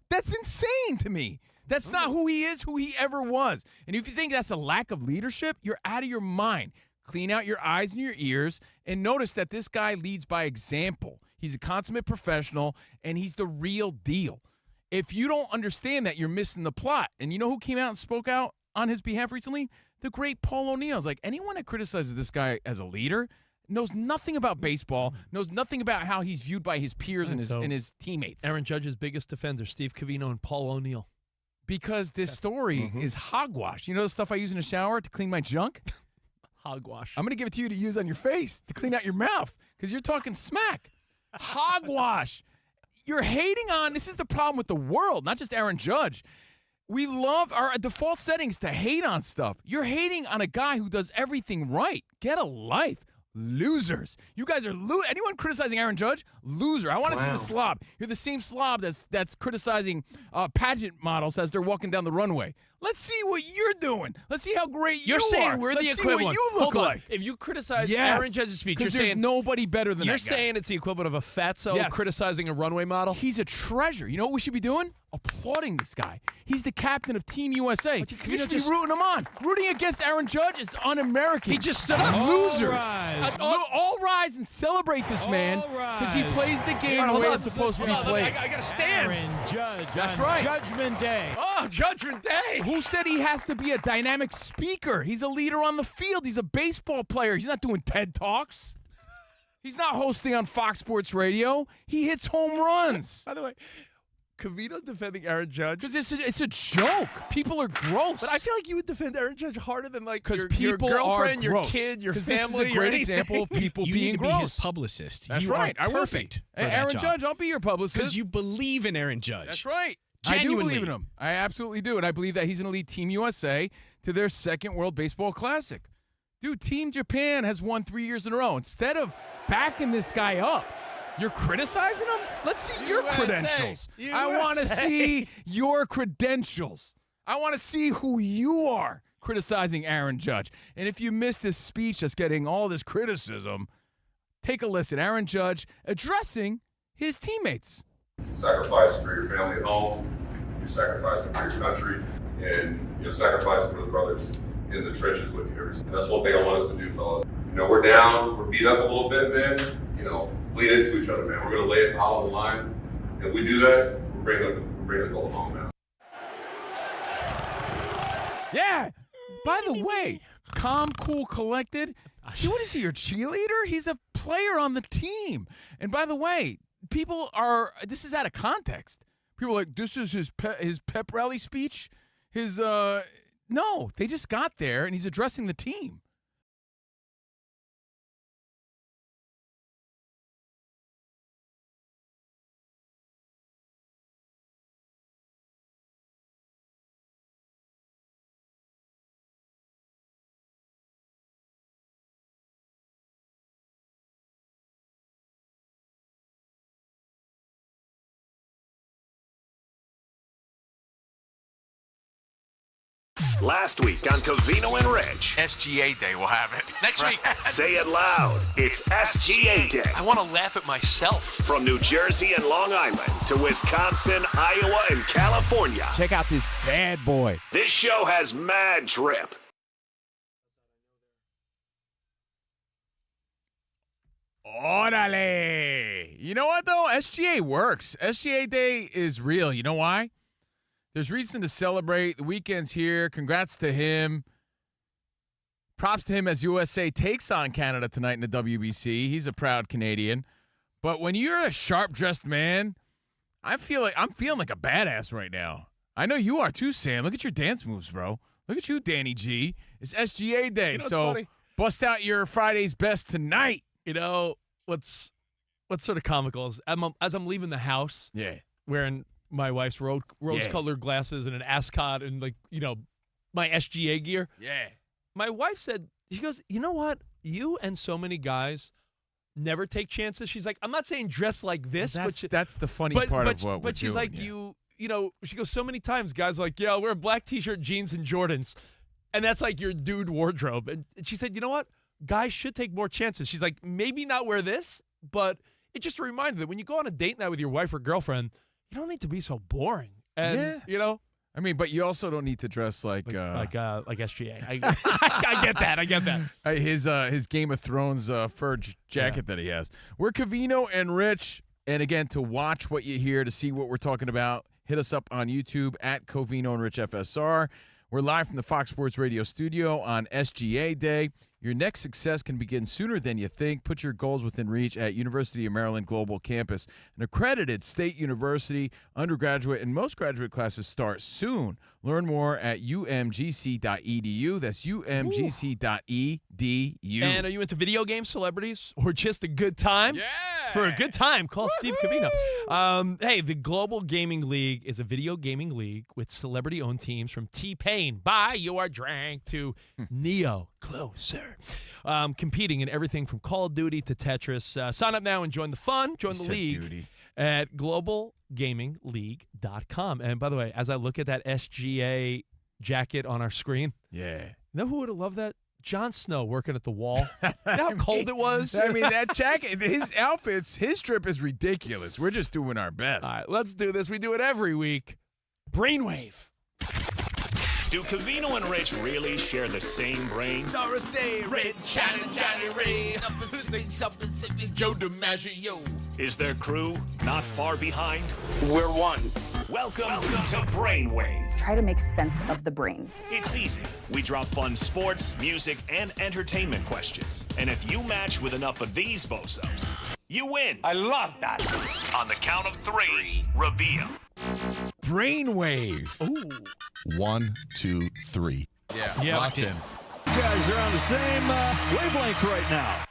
That's insane to me. That's not who he is, who he ever was. And if you think that's a lack of leadership, you're out of your mind. Clean out your eyes and your ears and notice that this guy leads by example. He's a consummate professional, and he's the real deal. If you don't understand that, you're missing the plot. And you know who came out and spoke out on his behalf recently? The great Paul O'Neill. Like, anyone that criticizes this guy as a leader knows nothing about baseball, knows nothing about how he's viewed by his peers and his teammates. Aaron Judge's biggest defenders, Steve Covino and Paul O'Neill. Because this story is hogwash. You know the stuff I use in the shower to clean my junk? Hogwash. I'm going to give it to you to use on your face to clean out your mouth because you're talking smack. Hogwash. You're hating on, this is the problem with the world, not just Aaron Judge. We love our default settings to hate on stuff. You're hating on a guy who does everything right. Get a life. Losers. You guys are anyone criticizing Aaron Judge? Loser. I want to see the slob. You're the same slob that's criticizing pageant models as they're walking down the runway. Let's see what you're doing. Let's see how great you are. You're saying we're the Let's equivalent. See what you look Hold on. like. If you criticize Aaron Judge's speech, you're there's saying nobody better than that guy. You're saying it's the equivalent of a fatso criticizing a runway model? He's a treasure. You know what we should be doing? Applauding this guy. He's the captain of Team USA. You should be rooting him on. Rooting against Aaron Judge is un-American. He just stood up. Losers. All rise and celebrate this man because he plays the game the way it's supposed to be played. I got to stand. Aaron Judge That's on right. Judgment Day. Oh, Judgment Day. Who said he has to be a dynamic speaker? He's a leader on the field. He's a baseball player. He's not doing TED Talks. He's not hosting on Fox Sports Radio. He hits home runs. By the way, Covino defending Aaron Judge. Because it's a joke. People are gross. But I feel like you would defend Aaron Judge harder than like your people girlfriend, are your gross. kid, your family. This is a great example of people You being need to gross. be his publicist. That's You right. are I will perfect be. for that Aaron job. Judge, I'll be your publicist. Because you believe in Aaron Judge. That's right. Genuinely. I do believe in him. I absolutely do. And I believe that he's going to lead Team USA to their second World Baseball Classic. Dude, Team Japan has won 3 years in a row. Instead of backing this guy up, you're criticizing him? Let's see your credentials. I want to see your credentials. I want to see who you are criticizing Aaron Judge. And if you missed this speech that's getting all this criticism, take a listen. Aaron Judge addressing his teammates. Sacrifice for your family at home, you're sacrificing for your country, and you're sacrificing for the brothers in the trenches with you. And that's one thing I want us to do, fellas. We're down, we're beat up a little bit, man. Bleed into each other, man. We're gonna lay it out on the line. If we do that, we're bringing the goal home, man. Yeah. By the way, calm, cool, collected. What is he, your cheerleader? He's a player on the team. And by the way, this is out of context. People are like, this is his pep rally speech? No, they just got there, and he's addressing the team. Last week on Covino and Rich. SGA Day, we'll have it. Next week. Say it loud. It's SGA Day. I want to laugh at myself. From New Jersey and Long Island to Wisconsin, Iowa, and California. Check out this bad boy. This show has mad drip. Orale. You know what, though? SGA works. SGA Day is real. You know why? There's reason to celebrate. The weekend's here. Congrats to him. Props to him as USA takes on Canada tonight in the WBC. He's a proud Canadian. But when you're a sharp-dressed man, I'm feeling like a badass right now. I know you are too, Sam. Look at your dance moves, bro. Look at you, Danny G. It's SGA Day, so funny? Bust out your Friday's best tonight. What's sort of comical is as I'm leaving the house, wearing my wife's rose-colored glasses and an ascot and my SGA gear. Yeah. My wife said, she goes, you know what? You and so many guys never take chances. She's like, I'm not saying dress like this. That's the funny part of what we're But she's doing, like, she goes, so many times guys are like, yeah, I'll wear a black T-shirt, jeans, and Jordans. And that's like your dude wardrobe. And she said, you know what? Guys should take more chances. She's like, maybe not wear this, but it's just a reminder that when you go on a date night with your wife or girlfriend, you don't need to be so boring. And, I mean, but you also don't need to dress like SGA. I get that. I get that. His Game of Thrones fur jacket that he has. We're Covino and Rich. And again, to watch what you hear, to see what we're talking about, hit us up on YouTube at Covino and Rich FSR. We're live from the Fox Sports Radio studio on SGA Day. Your next success can begin sooner than you think. Put your goals within reach at University of Maryland Global Campus, an accredited state university. Undergraduate and most graduate classes start soon. Learn more at umgc.edu. That's umgc.edu. And are you into video game celebrities or just a good time? Yeah. For a good time, call Steve Covino. Hey, the Global Gaming League is a video gaming league with celebrity-owned teams from T-Pain, Buy Your Drink, to Neo, Closer. Competing in everything from Call of Duty to Tetris. Sign up now and join the fun. Join the league at globalgamingleague.com. And by the way, as I look at that SGA jacket on our screen, you know who would have loved that? Jon Snow working at the wall. You know how cold it was? I mean, that jacket, his outfits, his trip is ridiculous. We're just doing our best. All right, let's do this. We do it every week. Brainwave. Do Covino and Rich really share the same brain? Doris Day, Red, Johnny Ray, Pacific, Joe DiMaggio. Is their crew not far behind? We're one. Welcome to Brainwave. Try to make sense of the brain. It's easy. We drop fun sports, music, and entertainment questions. And if you match with enough of these bozo-ups, you win. I love that. On the count of 3, reveal. Brainwave. Ooh. 1, 2, 3. Yeah, locked in. You guys are on the same wavelength right now.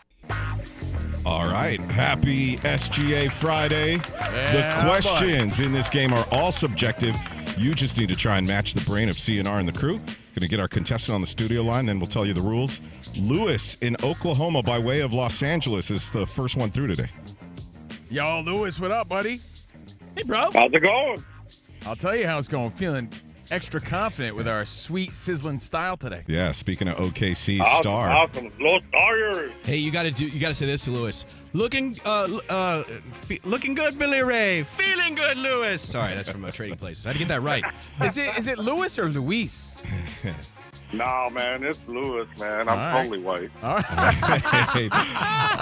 All right. Happy SGA Friday. Yeah, The questions in this game are all subjective. You just need to try and match the brain of CNR and the crew. Going to get our contestant on the studio line, then we'll tell you the rules. Lewis in Oklahoma by way of Los Angeles is the first one through today. Yo, Lewis, what up, buddy? Hey, bro. How's it going? I'll tell you how it's going. Feeling extra confident with our sweet, sizzling style today. Yeah, speaking of OKC star. Awesome. Los Dodgers. Hey, you gotta say this to Lewis. Looking good, Billy Ray. Feeling good, Lewis. Sorry, that's from Trading Places. I had to get that right. Is it Lewis or Luis? No, man, it's Lewis, man. I'm totally white. All right.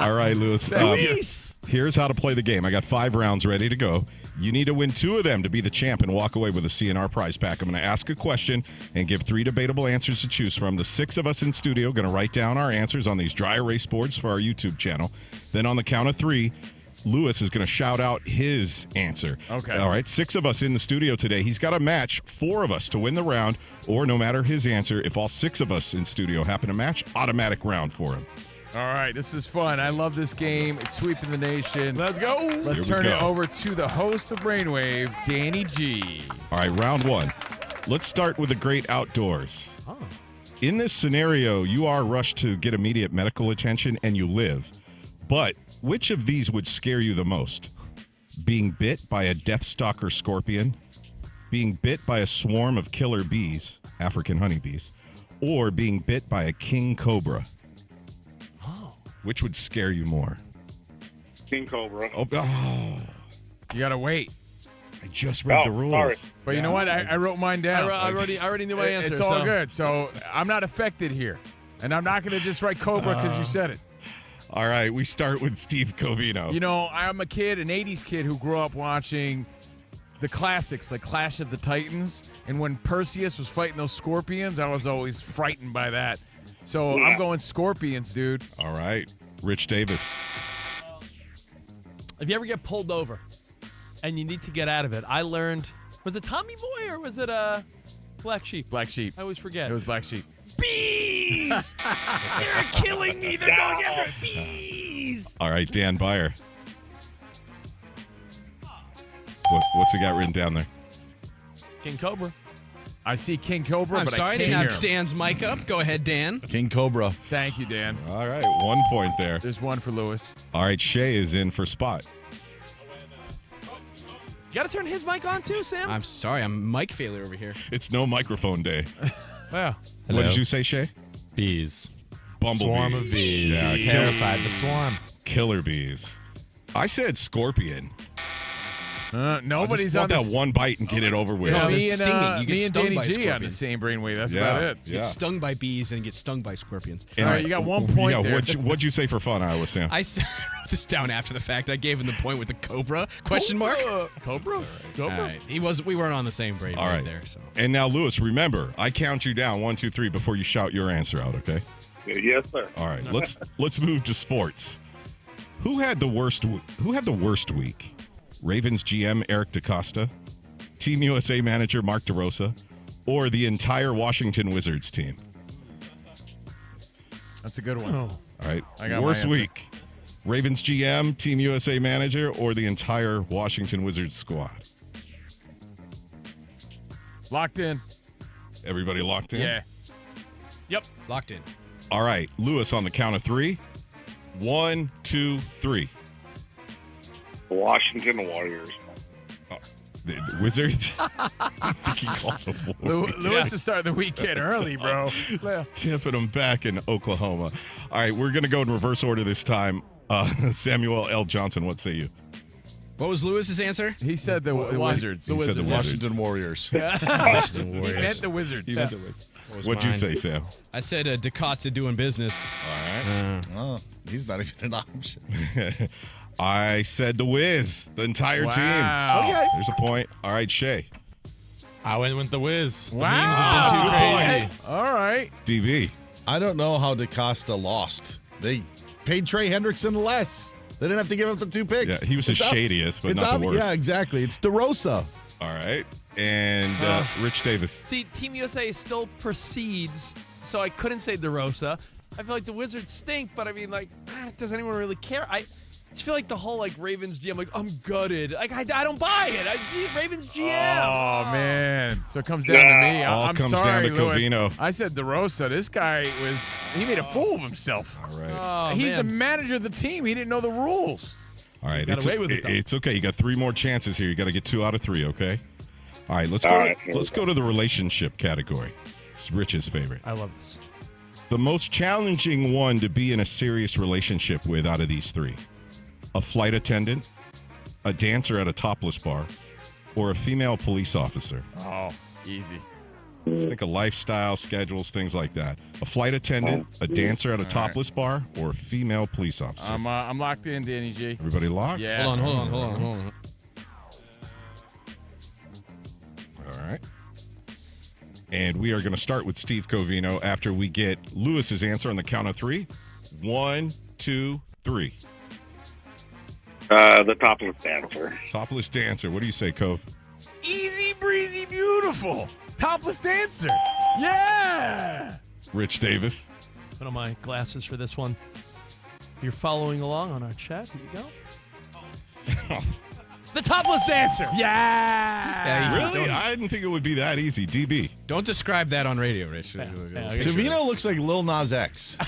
All right, Lewis. Here's how to play the game. I got 5 rounds ready to go. You need to win 2 of them to be the champ and walk away with a CNR prize pack. I'm going to ask a question and give 3 debatable answers to choose from. The 6 of us in studio are going to write down our answers on these dry erase boards for our YouTube channel. Then on the count of 3, Lewis is going to shout out his answer. Okay. All right, 6 of us in the studio today. He's got to match 4 of us to win the round, or no matter his answer, if all 6 of us in studio happen to match, automatic round for him. All right, this is fun. I love this game. It's sweeping the nation. Let's go. Let's turn it over to the host of Brainwave, Danny G. All right, round 1. Let's start with the great outdoors. Oh. In this scenario, you are rushed to get immediate medical attention and you live. But which of these would scare you the most? Being bit by a deathstalker scorpion, being bit by a swarm of killer bees, African honeybees, or being bit by a king cobra? Which would scare you more? King Cobra. Oh. You got to wait. I just read the rules. Sorry. But you know what? I wrote mine down. I already knew my answer. It's all good. So I'm not affected here. And I'm not going to just write Cobra because you said it. All right, we start with Steve Covino. You know, I'm a kid, an 80s kid who grew up watching the classics like Clash of the Titans. And when Perseus was fighting those scorpions, I was always frightened by that. So I'm going scorpions, dude. All right. Rich Davis. If you ever get pulled over and you need to get out of it, I learned, was it Tommy Boy or was it Black Sheep? Black Sheep. I always forget. It was Black Sheep. Bees! They're killing me. They're going after bees. All right, Dan Byer. What's he got written down there? King Cobra. I see King Cobra, I'm but sorry, I I can't didn't hear have him. Dan's mic up. Go ahead, Dan. King Cobra. Thank you, Dan. All right, 1 point there. There's 1 for Lewis. All right, Shay is in for spot. You got to turn his mic on too, Sam? I'm sorry, I'm mic failure over here. It's no microphone day. Yeah. What did you say, Shay? Bees. Bumblebee. Swarm of bees. Yeah, Terrified to swarm. Killer bees. I said scorpion. Nobody's I on just want that one bite and get it over with. Yeah, me they're and, stinging. You get me and stung Danny by G on the scorpions. same brainwave. That's Yeah. about it. You get stung by bees and get stung by scorpions. All right, you got 1 point there. What'd you say for fun, Iowa Sam? I wrote this down after the fact. I gave him the point with the cobra question mark. Cobra? All right. We weren't on the same brain All right. there. So. And now, Lewis, remember, I count you down 1, 2, 3 before you shout your answer out. Okay. Yes, sir. All right. Let's move to sports. Who had the worst week? Ravens GM Eric DaCosta, Team USA manager Mark DeRosa, or the entire Washington Wizards team? That's a good one. All right. I got Worst my answer. week. Ravens GM, Team USA manager, or the entire Washington Wizards squad? Locked in. Everybody locked in? Yeah. Yep. Locked in. All right. Lewis, on the count of 3. 1, 2, 3. Washington Warriors. The Wizards? I think he called them Warriors. Lewis is starting the weekend early, bro. Tipping them back in Oklahoma. All right, we're going to go in reverse order this time. Samuel L. Johnson, what say you? What was Lewis's answer? He said the Wizards. He said the Washington Warriors. He meant the Wizards. What'd you say, Sam? I said DaCosta doing business. All right. Oh, he's not even an option. I said the Wiz, the entire team. Okay. There's a point. All right, Shay. I went with the Wiz. The Wow. memes have been too 2 crazy. points. All right. DB. I don't know how DaCosta lost. They paid Trey Hendrickson less. They didn't have to give up the 2 picks. Yeah, he was the It's ob- shadiest, but it's not the ob- worst. Yeah, exactly. It's DeRosa. All right. And Rich Davis. See, Team USA still proceeds, so I couldn't say DeRosa. I feel like the Wizards stink, but I mean, like, does anyone really care? I just feel like the whole, like, Ravens GM, like, I'm gutted. Like, I don't buy it. Ravens GM. Oh, man. So it comes down to me. All I'm comes sorry, down to Lewis. Covino. I said DeRosa. This guy he made a fool of himself. All right. Oh, He's the man. manager of the team. He didn't know the rules. All right. got away with it, though. It's okay. You got 3 more chances here. You got to get 2 out of 3, okay? All right, let's go to the relationship category. It's Rich's favorite. I love this. The most challenging one to be in a serious relationship with out of these 3. A flight attendant, a dancer at a topless bar, or a female police officer. Oh, easy. Just think of lifestyle, schedules, things like that. A flight attendant, a dancer at a topless bar, or a female police officer. I'm locked in, Danny G. Everybody locked? Yeah. Hold on. All right. And we are going to start with Steve Covino after we get Lewis's answer on the count of 3. 1, 2, 3. The topless dancer. Topless dancer. What do you say, Cove? Easy breezy beautiful. Topless dancer. Yeah. Rich Davis. Put on my glasses for this one. You're following along on our chat. Here you go. The topless dancer. Yeah. Really? I didn't think it would be that easy. DB. Don't describe that on radio, Rich. Covino looks like Lil Nas X.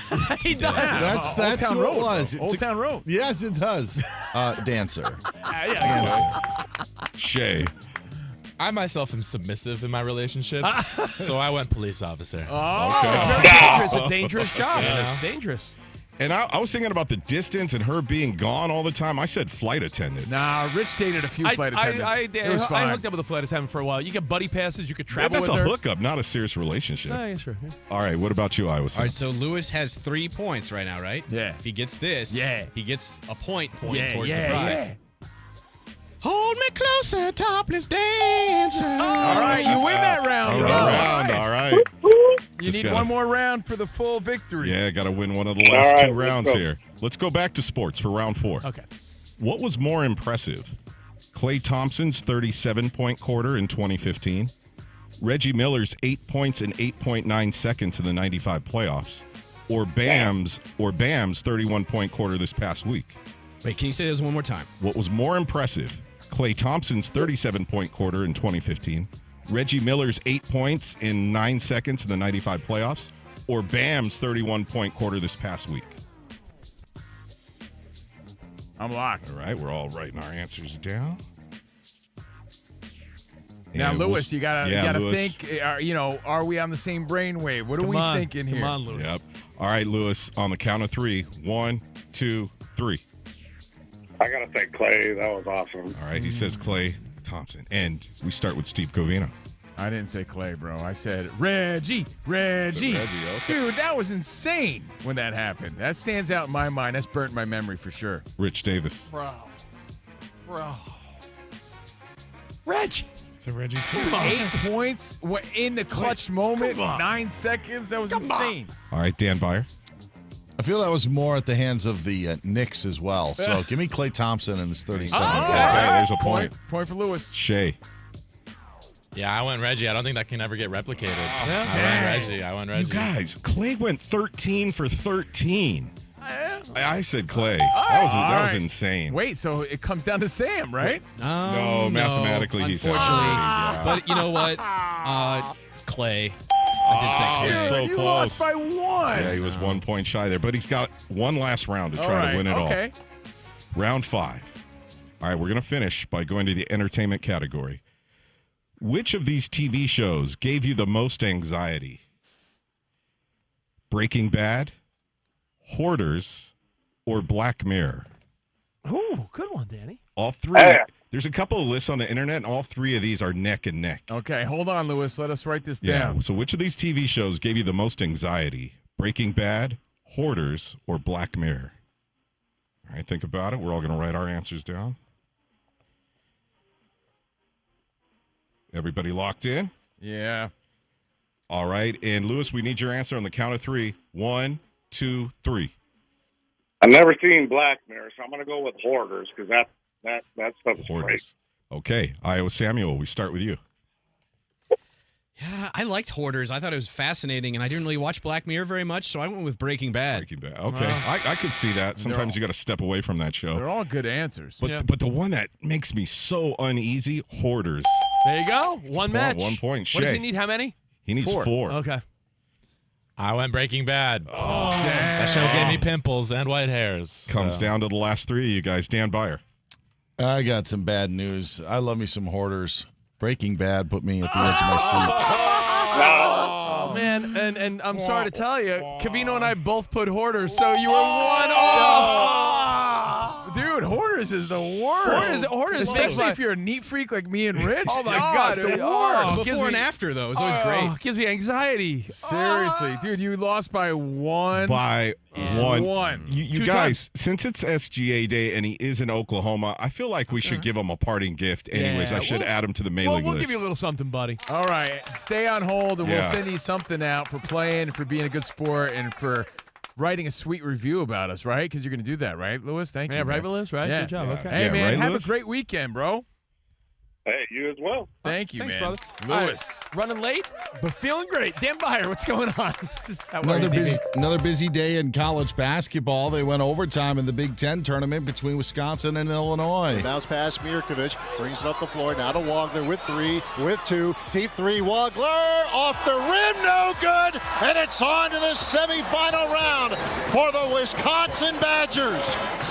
He does. That's Old Town who Road, it was. bro. Old Town Road. Yes, it does. Dancer. Yeah. Shay. I myself am submissive in my relationships, so I went police officer. Oh, Okay. it's very dangerous. A dangerous job. Yeah. It's dangerous. And I was thinking about the distance and her being gone all the time. I said flight attendant. Nah, Rich dated a few flight attendants. It was I fine. hooked up with a flight attendant for a while. You get buddy passes. You could Yeah, travel that's with a her. hookup, not a serious relationship. Oh, yeah, sure. Yeah. All right, what about you, Iowa? All right, so Lewis has 3 points right now, right? Yeah. If he gets this, he gets a point towards the prize. Yeah. Hold me closer, topless dancer. All right, you win that round. bro. All right. You Just need gotta- one more round for the full victory. Yeah, got to win one of the last All right, 2 rounds let's go. here. Let's go back to sports for round 4. Okay. What was more impressive? Klay Thompson's 37-point quarter in 2015, Reggie Miller's 8 points in 8.9 seconds in the 95 playoffs, or Bam's 31-point quarter this past week? Wait, can you say this one more time? What was more impressive? Klay Thompson's 37-point quarter in 2015, Reggie Miller's 8 points in 9 seconds in the 95 playoffs, or Bam's 31-point quarter this past week? I'm locked. All right, we're all writing our answers down. Now, And Lewis, you gotta Lewis. think. Are we on the same brainwave? What are Come we on. thinking here? Come on, Lewis. Yep. All right, Lewis, on the count of 3. 1, 2, 3. I gotta say, Clay, that was awesome. All right, he says Klay Thompson. And we start with Steve Covino. I didn't say Clay, bro. I said Reggie. Reggie, okay. Dude, that was insane when that happened. That stands out in my mind. That's burnt in my memory for sure. Rich Davis. Bro. Reggie. It's a Reggie too. 8 points in the clutch moment. 9 seconds. That was insane. All right, Dan Byer. I feel that was more at the hands of the Knicks as well. So give me Klay Thompson and his 37. Okay, there's a point. Point for Lewis. Shay. Yeah, I went Reggie. I don't think that can ever get replicated. I went Reggie. You guys, Klay went 13 for 13. I said Klay. That was insane. Wait, so it comes down to Sam, right? No, mathematically he's unfortunately. out. But you know what? Clay. I did say Clay. Dude, so you close. lost by 1. Yeah, he was 1 point shy there, but he's got one last round to try to win it all. Round 5. All right, we're going to finish by going to the entertainment category. Which of these TV shows gave you the most anxiety? Breaking Bad, Hoarders, or Black Mirror? Ooh, good one, Danny. All 3. There's a couple of lists on the internet, and all three of these are neck and neck. Okay, hold on, Lewis. Let us write this Yeah. down. So which of these TV shows gave you the most anxiety? Breaking Bad, Hoarders, or Black Mirror? All right, think about it. We're all going to write our answers down. Everybody locked in? Yeah. All right. And, Lewis, we need your answer on the count of 3. 1, 2, 3. I've never seen Black Mirror, so I'm going to go with Hoarders because that stuff is great. Okay. Iowa Samuel, we start with you. Yeah, I liked Hoarders. I thought it was fascinating, and I didn't really watch Black Mirror very much, so I went with Breaking Bad. Breaking Bad. Okay. I could see that. Sometimes you got to step away from that show. They're all good answers. But the one that makes me so uneasy, Hoarders. There you go. One match. 1 point. What does Shay. he need? How many? He needs 4. Okay. I went Breaking Bad. Oh, that show gave me pimples and white hairs. Comes down to the last 3 of you guys. Dan Byer. I got some bad news. I love me some Hoarders. Breaking Bad put me at the edge of my seat. Oh, man. And I'm sorry to tell you, Covino and I both put Hoarders, so you were 1 off. Dude, Hoarders is the worst. Hoarders Especially if you're a neat freak like me and Rich. Oh, my God. It's the Oh, worst. Before and after, though, it's always great. It gives me anxiety. Seriously, dude, you lost by 1. By 1. 1. You guys, since it's SGA Day and he is in Oklahoma, I feel like we should give him a parting gift anyways. Yeah, I should add him to the mailing We'll list. give you a little something, buddy. All right, stay on hold, and we'll Yeah. send you something out for playing, for being a good sport, and for writing a sweet review about us, right? Because you're going to do that, right, Lewis? Thank you. Yeah, right, man. Lewis, right? Yeah. Good job. Okay. Hey, Yeah, man, right, have Lewis? a great weekend, bro. Hey, you as well. Thank you, Thanks, man. brother. Lewis. All right, running late, but feeling great. Dan Byer, what's going on? How are you, baby? Another busy day in college basketball. They went overtime in the Big Ten tournament between Wisconsin and Illinois. Bounce pass, Mirkovic brings it up the floor. Now to Wagner with 3, with 2. Deep 3, Wagner off the rim, no good. And it's on to the semifinal round for the Wisconsin Badgers.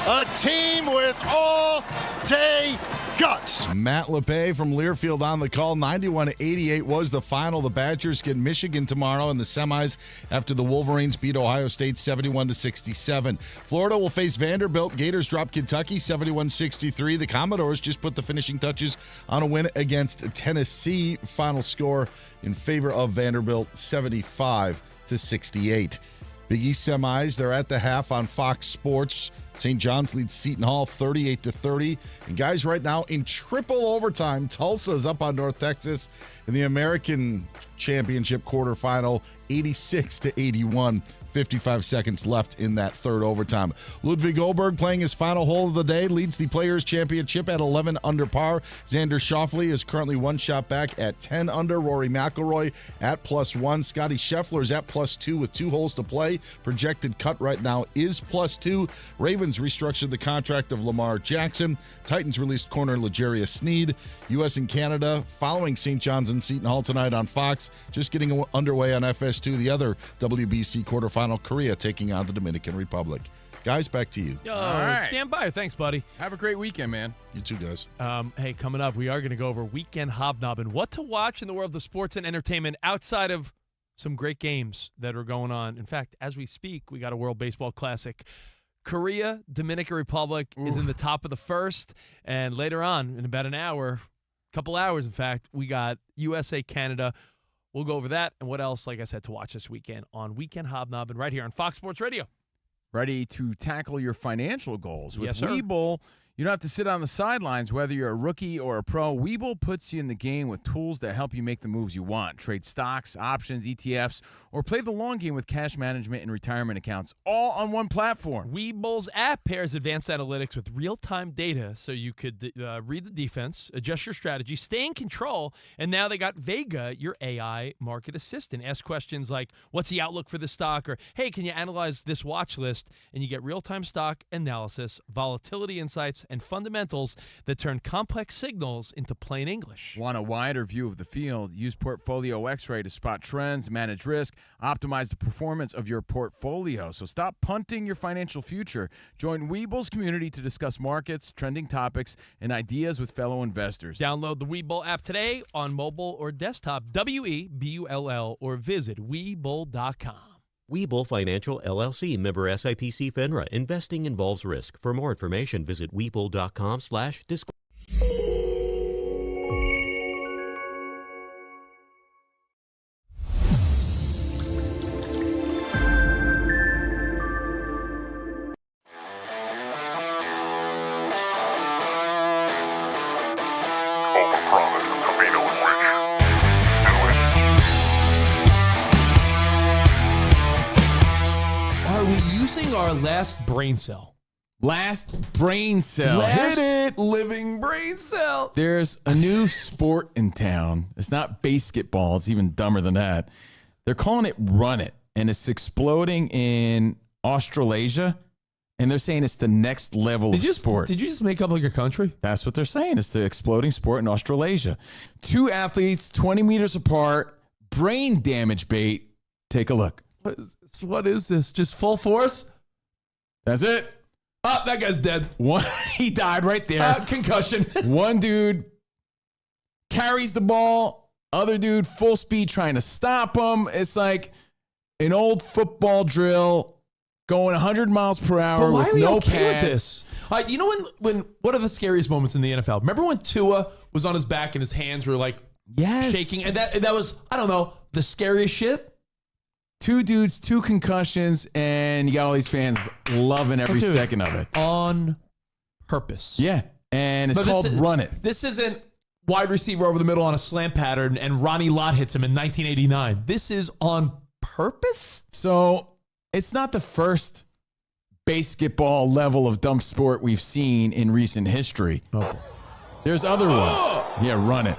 A team with all-day guts. Matt LePay from Learfield on the call. 91-88 was the final. The Badgers get Michigan tomorrow in the semis after the Wolverines beat Ohio State 71-67. Florida will face Vanderbilt. Gators drop Kentucky 71-63. The Commodores just put the finishing touches on a win against Tennessee. Final score in favor of Vanderbilt 75-68. Big East semis, they're at the half on Fox Sports. St. John's leads Seton Hall 38-30. And guys, right now in triple overtime, Tulsa's up on North Texas in the American Championship quarterfinal, 86-81. 55 seconds left in that third overtime. Ludwig Oberg playing his final hole of the day, leads the Players' Championship at 11 under par. Xander Schauffele is currently 1 shot back at 10 under. Rory McIlroy at +1. Scotty Scheffler is at +2 with 2 holes to play. Projected cut right now is +2. Ravens restructured the contract of Lamar Jackson. Titans released corner L'Jarius Sneed. U.S. and Canada following St. John's and Seton Hall tonight on Fox. Just getting underway on FS2, the other WBC quarterfinal. Korea taking on the Dominican Republic. Guys, back to you. Yo, All right. Dan Byer, thanks, buddy. Have a great weekend, man. You too, guys. Hey, coming up, we are going to go over Weekend Hobnob and what to watch in the world of sports and entertainment outside of some great games that are going on. In fact, as we speak, we got a World Baseball Classic. Korea, Dominican Republic is in the top of the first, and later on, in about an hour, couple hours, in fact, we got USA, Canada. We'll go over that and what else, like I said, to watch this weekend on Weekend Hobnob and right here on Fox Sports Radio. Ready to tackle your financial goals. With Yes, sir. Webull, you don't have to sit on the sidelines whether you're a rookie or a pro. Webull puts you in the game with tools that help you make the moves you want. Trade stocks, options, ETFs, or play the long game with cash management and retirement accounts, all on one platform. Webull's app pairs advanced analytics with real-time data so you could read the defense, adjust your strategy, stay in control, and now they got Vega, your AI market assistant. Ask questions like, what's the outlook for the stock? Or, hey, can you analyze this watch list? And you get real-time stock analysis, volatility insights, and fundamentals that turn complex signals into plain English. Want a wider view of the field? Use Portfolio X-Ray to spot trends, manage risk, optimize the performance of your portfolio. So stop punting your financial future. Join Webull's community to discuss markets, trending topics, and ideas with fellow investors. Download the Webull app today on mobile or desktop, Webull, or visit Webull.com. Webull Financial LLC, member SIPC FINRA. Investing involves risk. For more information, visit Webull.com/disclosure. our last brain cell. Last brain cell. Last Hit it. living brain cell. There's a new sport in town. It's not basketball. It's even dumber than that. They're calling it Run It, and it's exploding in Australasia, and they're saying it's the next level of sport. Did you just make up like a country? That's what they're saying. It's the exploding sport in Australasia. 2 athletes, 20 meters apart, brain damage bait. Take a look. What is this? Just full force? That's it. Oh, that guy's dead. He died right there. Concussion. One dude carries the ball. Other dude full speed trying to stop him. It's like an old football drill going 100 miles per hour Why with are we no okay with pads. this? You know when what are the scariest moments in the NFL? Remember when Tua was on his back and his hands were like shaking, and that was, I don't know, the scariest shit. 2 dudes, 2 concussions, and you got all these fans loving every second of it. On purpose. Yeah, and it's called Run It. This isn't wide receiver over the middle on a slant pattern and Ronnie Lott hits him in 1989. This is on purpose? So it's not the first basketball level of dumb sport we've seen in recent history. Okay. There's other ones. Yeah, Run It.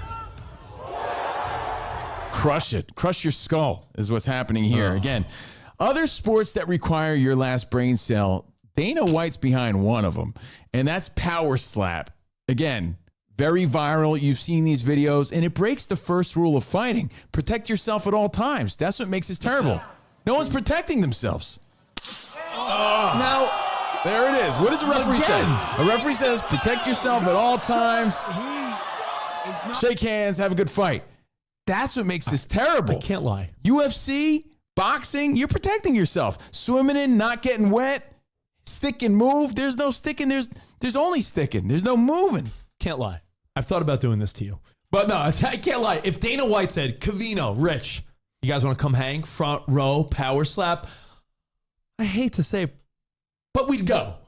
Crush it. Crush your skull is what's happening here. Again, other sports that require your last brain cell, Dana White's behind one of them, and that's power slap. Again, very viral. You've seen these videos, and it breaks the first rule of fighting. Protect yourself at all times. That's what makes this terrible. No one's protecting themselves. Now, there it is. What does a referee say? A referee says, protect yourself at all times. Shake hands, have a good fight. That's what makes this terrible. I can't lie. UFC, boxing, you're protecting yourself. Swimming in, not getting wet, stick and move. There's no sticking. There's only sticking. There's no moving. Can't lie. I've thought about doing this to you. But no, I can't lie. If Dana White said, Covino, Rich, you guys want to come hang? Front row, power slap. I hate to say it, but we'd go.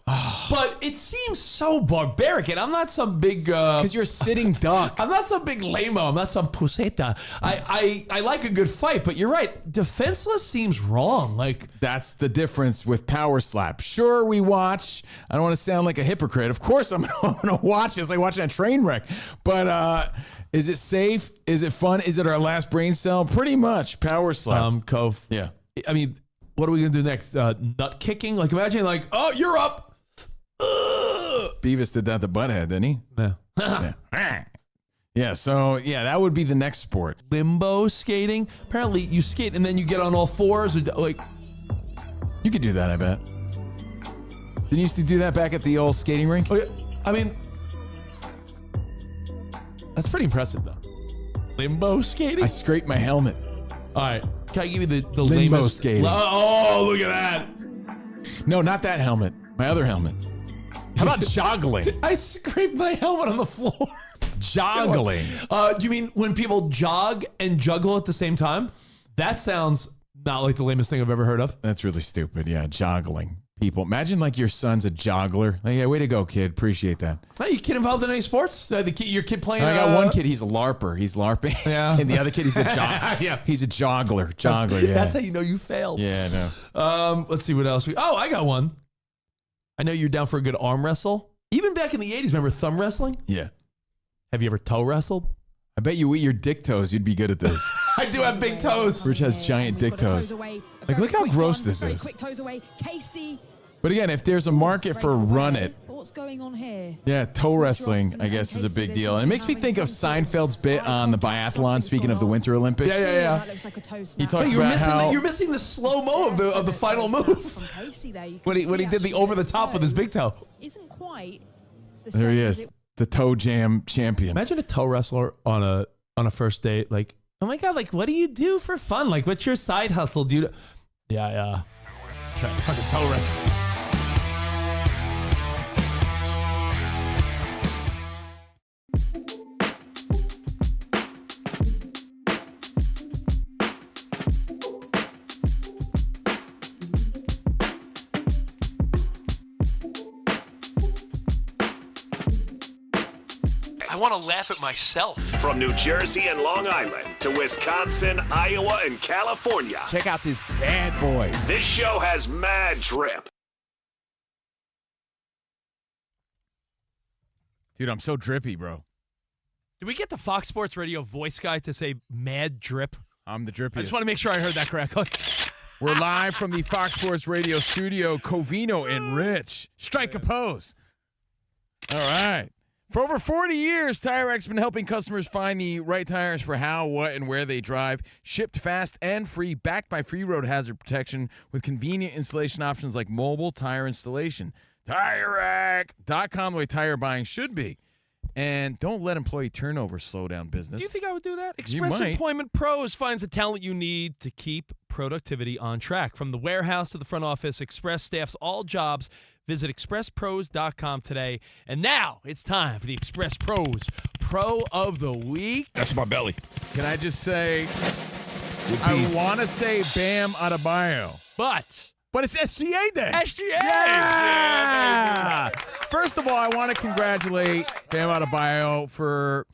But it seems so barbaric, and I'm not some big... Because you're a sitting duck. I'm not some big lame-o. I'm not some puseta. I like a good fight, but you're right. Defenseless seems wrong. Like that's the difference with power slap. Sure, we watch. I don't want to sound like a hypocrite. Of course, I'm going to watch. It's like watching a train wreck. But is it safe? Is it fun? Is it our last brain cell? Pretty much. Power slap. Cove. Yeah. I mean, what are we going to do next? Nut kicking? Like imagine like, oh, you're up. Beavis did that to Butthead, didn't he? Yeah. Yeah, so, yeah, that would be the next sport. Limbo skating. Apparently, you skate and then you get on all fours. Or like, you could do that, I bet. Didn't you used to do that back at the old skating rink? Oh, yeah. I mean, that's pretty impressive, though. Limbo skating? I scraped my helmet. All right. Can I give you the limbo lamest? skating? Oh, look at that. No, not that helmet. My other helmet. How about joggling? I scraped my helmet on the floor. Joggling. Do you mean when people jog and juggle at the same time? That sounds not like the lamest thing I've ever heard of. That's really stupid. Yeah, joggling. People, imagine like your son's a joggler. Like, yeah, way to go, kid. Appreciate that. Hey, your kid involved in any sports? Your kid playing? I got one kid. He's a LARPer. He's LARPing. Yeah. And the other kid, he's a yeah. He's a joggler. Joggler. Yeah. That's how you know you failed. Yeah, no. Let's see what else I got one. I know you're down for a good arm wrestle. Even back in the 80s, remember thumb wrestling? Yeah. Have you ever toe wrestled? I bet you eat your dick toes. You'd be good at this. I do have big toes. Rich has giant dick toes. Like, look how gross this is. Quick toes away. Casey. But again, if there's a market for Run It, What's going on here? yeah, toe wrestling, I guess, is a big deal. And it makes me think of Seinfeld's bit on the biathlon, speaking of the Winter Olympics. Yeah. That looks like a toe He snap. talks about how... You're missing the slow-mo of the final move. when he did the over-the-top with his big toe. Isn't quite the There same he as is, it the toe jam champion. Imagine a toe wrestler on a first date. Like, oh my God, like, what do you do for fun? Like, what's your side hustle, dude? Yeah. Try to fucking toe wrestle. I want to laugh at myself. From New Jersey and Long Island to Wisconsin, Iowa, and California. Check out this bad boy. This show has mad drip. Dude, I'm so drippy, bro. Did we get the Fox Sports Radio voice guy to say mad drip? I'm the drippiest. I just want to make sure I heard that correctly. We're live from the Fox Sports Radio studio, Covino and Rich. Strike a pose. All right. For over 40 years, Tire Rack's been helping customers find the right tires for how, what, and where they drive. Shipped fast and free, backed by free road hazard protection with convenient installation options like mobile tire installation. TireRack.com, the way tire buying should be. And don't let employee turnover slow down business. Do you think I would do that? You Express might. Employment Pros finds the talent you need to keep productivity on track. From the warehouse to the front office, Express staffs all jobs. Visit expresspros.com today. And now it's time for the Express Pros Pro of the Week. That's my belly. Can I just say, I want to say Bam Adebayo. But it's SGA Day. SGA! Yeah! First of all, I want to congratulate Bam Adebayo for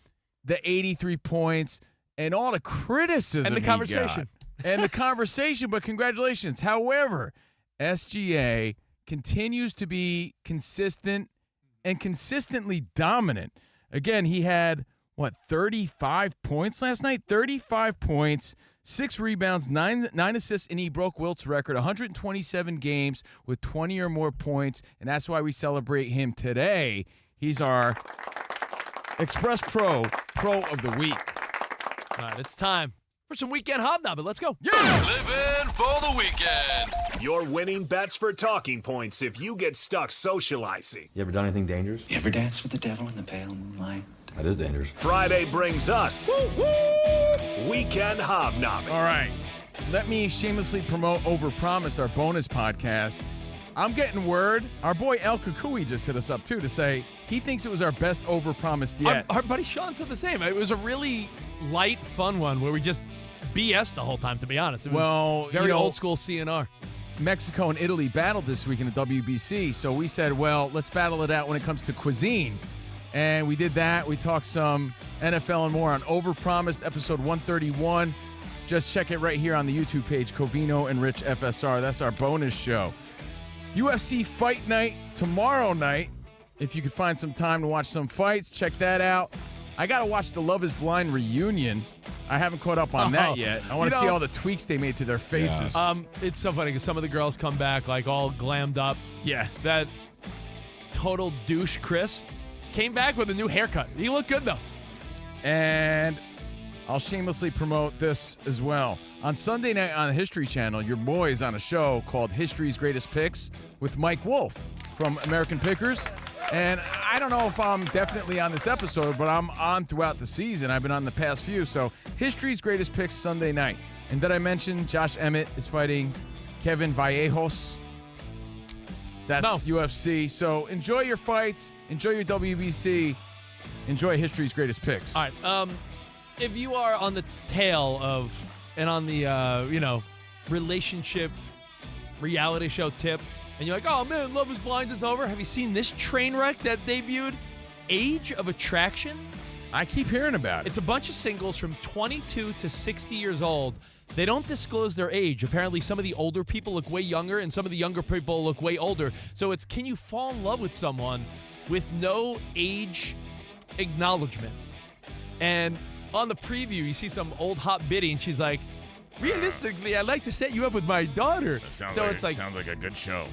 the 83 points and all the criticism And the he conversation. got. And the conversation, but congratulations. However, SGA continues to be consistent and consistently dominant. Again, he had, 35 points last night? 35 points, 6 rebounds, 9 assists, and he broke Wilt's record, 127 games with 20 or more points, and that's why we celebrate him today. He's our Express Pro of the Week. All right, it's time for some weekend hobnobbing. Let's go. Living for the weekend. Your winning bets for talking points if you get stuck socializing. You ever done anything dangerous? You ever danced with the devil in the pale moonlight? That is dangerous. Friday brings us weekend hobnobbing. All right. Let me shamelessly promote Overpromised, our bonus podcast. I'm getting word. Our boy El Kukui just hit us up, too, to say he thinks it was our best Overpromised yet. Our buddy Sean said the same. It was a really light, fun one where we just BS the whole time, to be honest. It was very old school CNR. Mexico and Italy battled this week in the WBC, so we said, well, let's battle it out when it comes to cuisine. And we did that. We talked some NFL and more on Overpromised, episode 131. Just check it right here on the YouTube page, Covino and Rich FSR. That's our bonus show. UFC Fight Night tomorrow night. If you could find some time to watch some fights, check that out. I got to watch the Love is Blind reunion. I haven't caught up on that yet. I want to see all the tweaks they made to their faces. It's so funny because some of the girls come back like all glammed up. Yeah. That total douche Chris came back with a new haircut. He looked good, though. And I'll shamelessly promote this as well. On Sunday night on the History Channel, your boy is on a show called History's Greatest Picks with Mike Wolf from American Pickers. And I don't know if I'm definitely on this episode, but I'm on throughout the season. I've been on the past few. So History's Greatest Picks Sunday night. And did I mention Josh Emmett is fighting Kevin Vallejos? That's UFC. So enjoy your fights. Enjoy your WBC. Enjoy History's Greatest Picks. All right. If you are on the tail of and on the, relationship reality show tip, and you're like, oh, man, Love is Blind is over. Have you seen this train wreck that debuted? Age of Attraction? I keep hearing about it. It's a bunch of singles from 22 to 60 years old. They don't disclose their age. Apparently, some of the older people look way younger, and some of the younger people look way older. So it's, can you fall in love with someone with no age acknowledgement? And on the preview, you see some old hot biddy, and she's like, realistically, I'd like to set you up with my daughter. Sounds like a good show.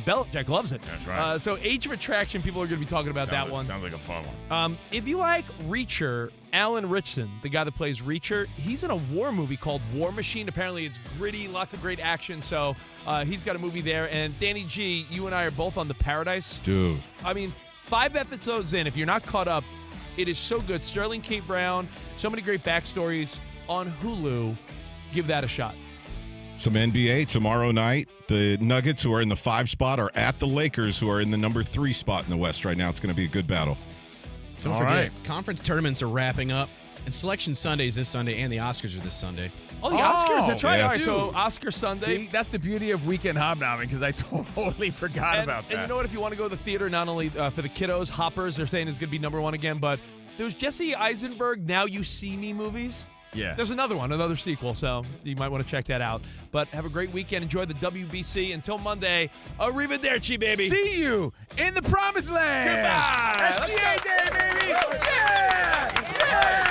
Belichick loves it. That's right. So Age of Attraction, people are going to be talking about that one. Sounds like a fun one. If you like Reacher, Alan Ritchson, the guy that plays Reacher, he's in a war movie called War Machine. Apparently it's gritty, lots of great action. So he's got a movie there. And Danny G, you and I are both on The Paradise. Dude. I mean, 5 episodes in, if you're not caught up, it is so good. Sterling K. Brown, so many great backstories on Hulu. Give that a shot. Some NBA tomorrow night. The Nuggets, who are in the 5 spot, are at the Lakers, who are in the number 3 spot in the West right now. It's going to be a good battle. Don't forget, conference tournaments are wrapping up, and Selection Sunday is this Sunday, and the Oscars are this Sunday. Oh, the Oscars. That's right. Yes. All right, so Oscar Sunday. See, that's the beauty of weekend hobnobbing, because I totally forgot about that. And you know what? If you want to go to the theater, not only for the kiddos, Hoppers, they're saying is going to be number 1 again, but there was Jesse Eisenberg Now You See Me movies. Yeah. There's another sequel, so you might want to check that out. But have a great weekend. Enjoy the WBC. Until Monday, arrivederci, baby. See you in the promised land. Goodbye. SGA Day, baby. Yeah.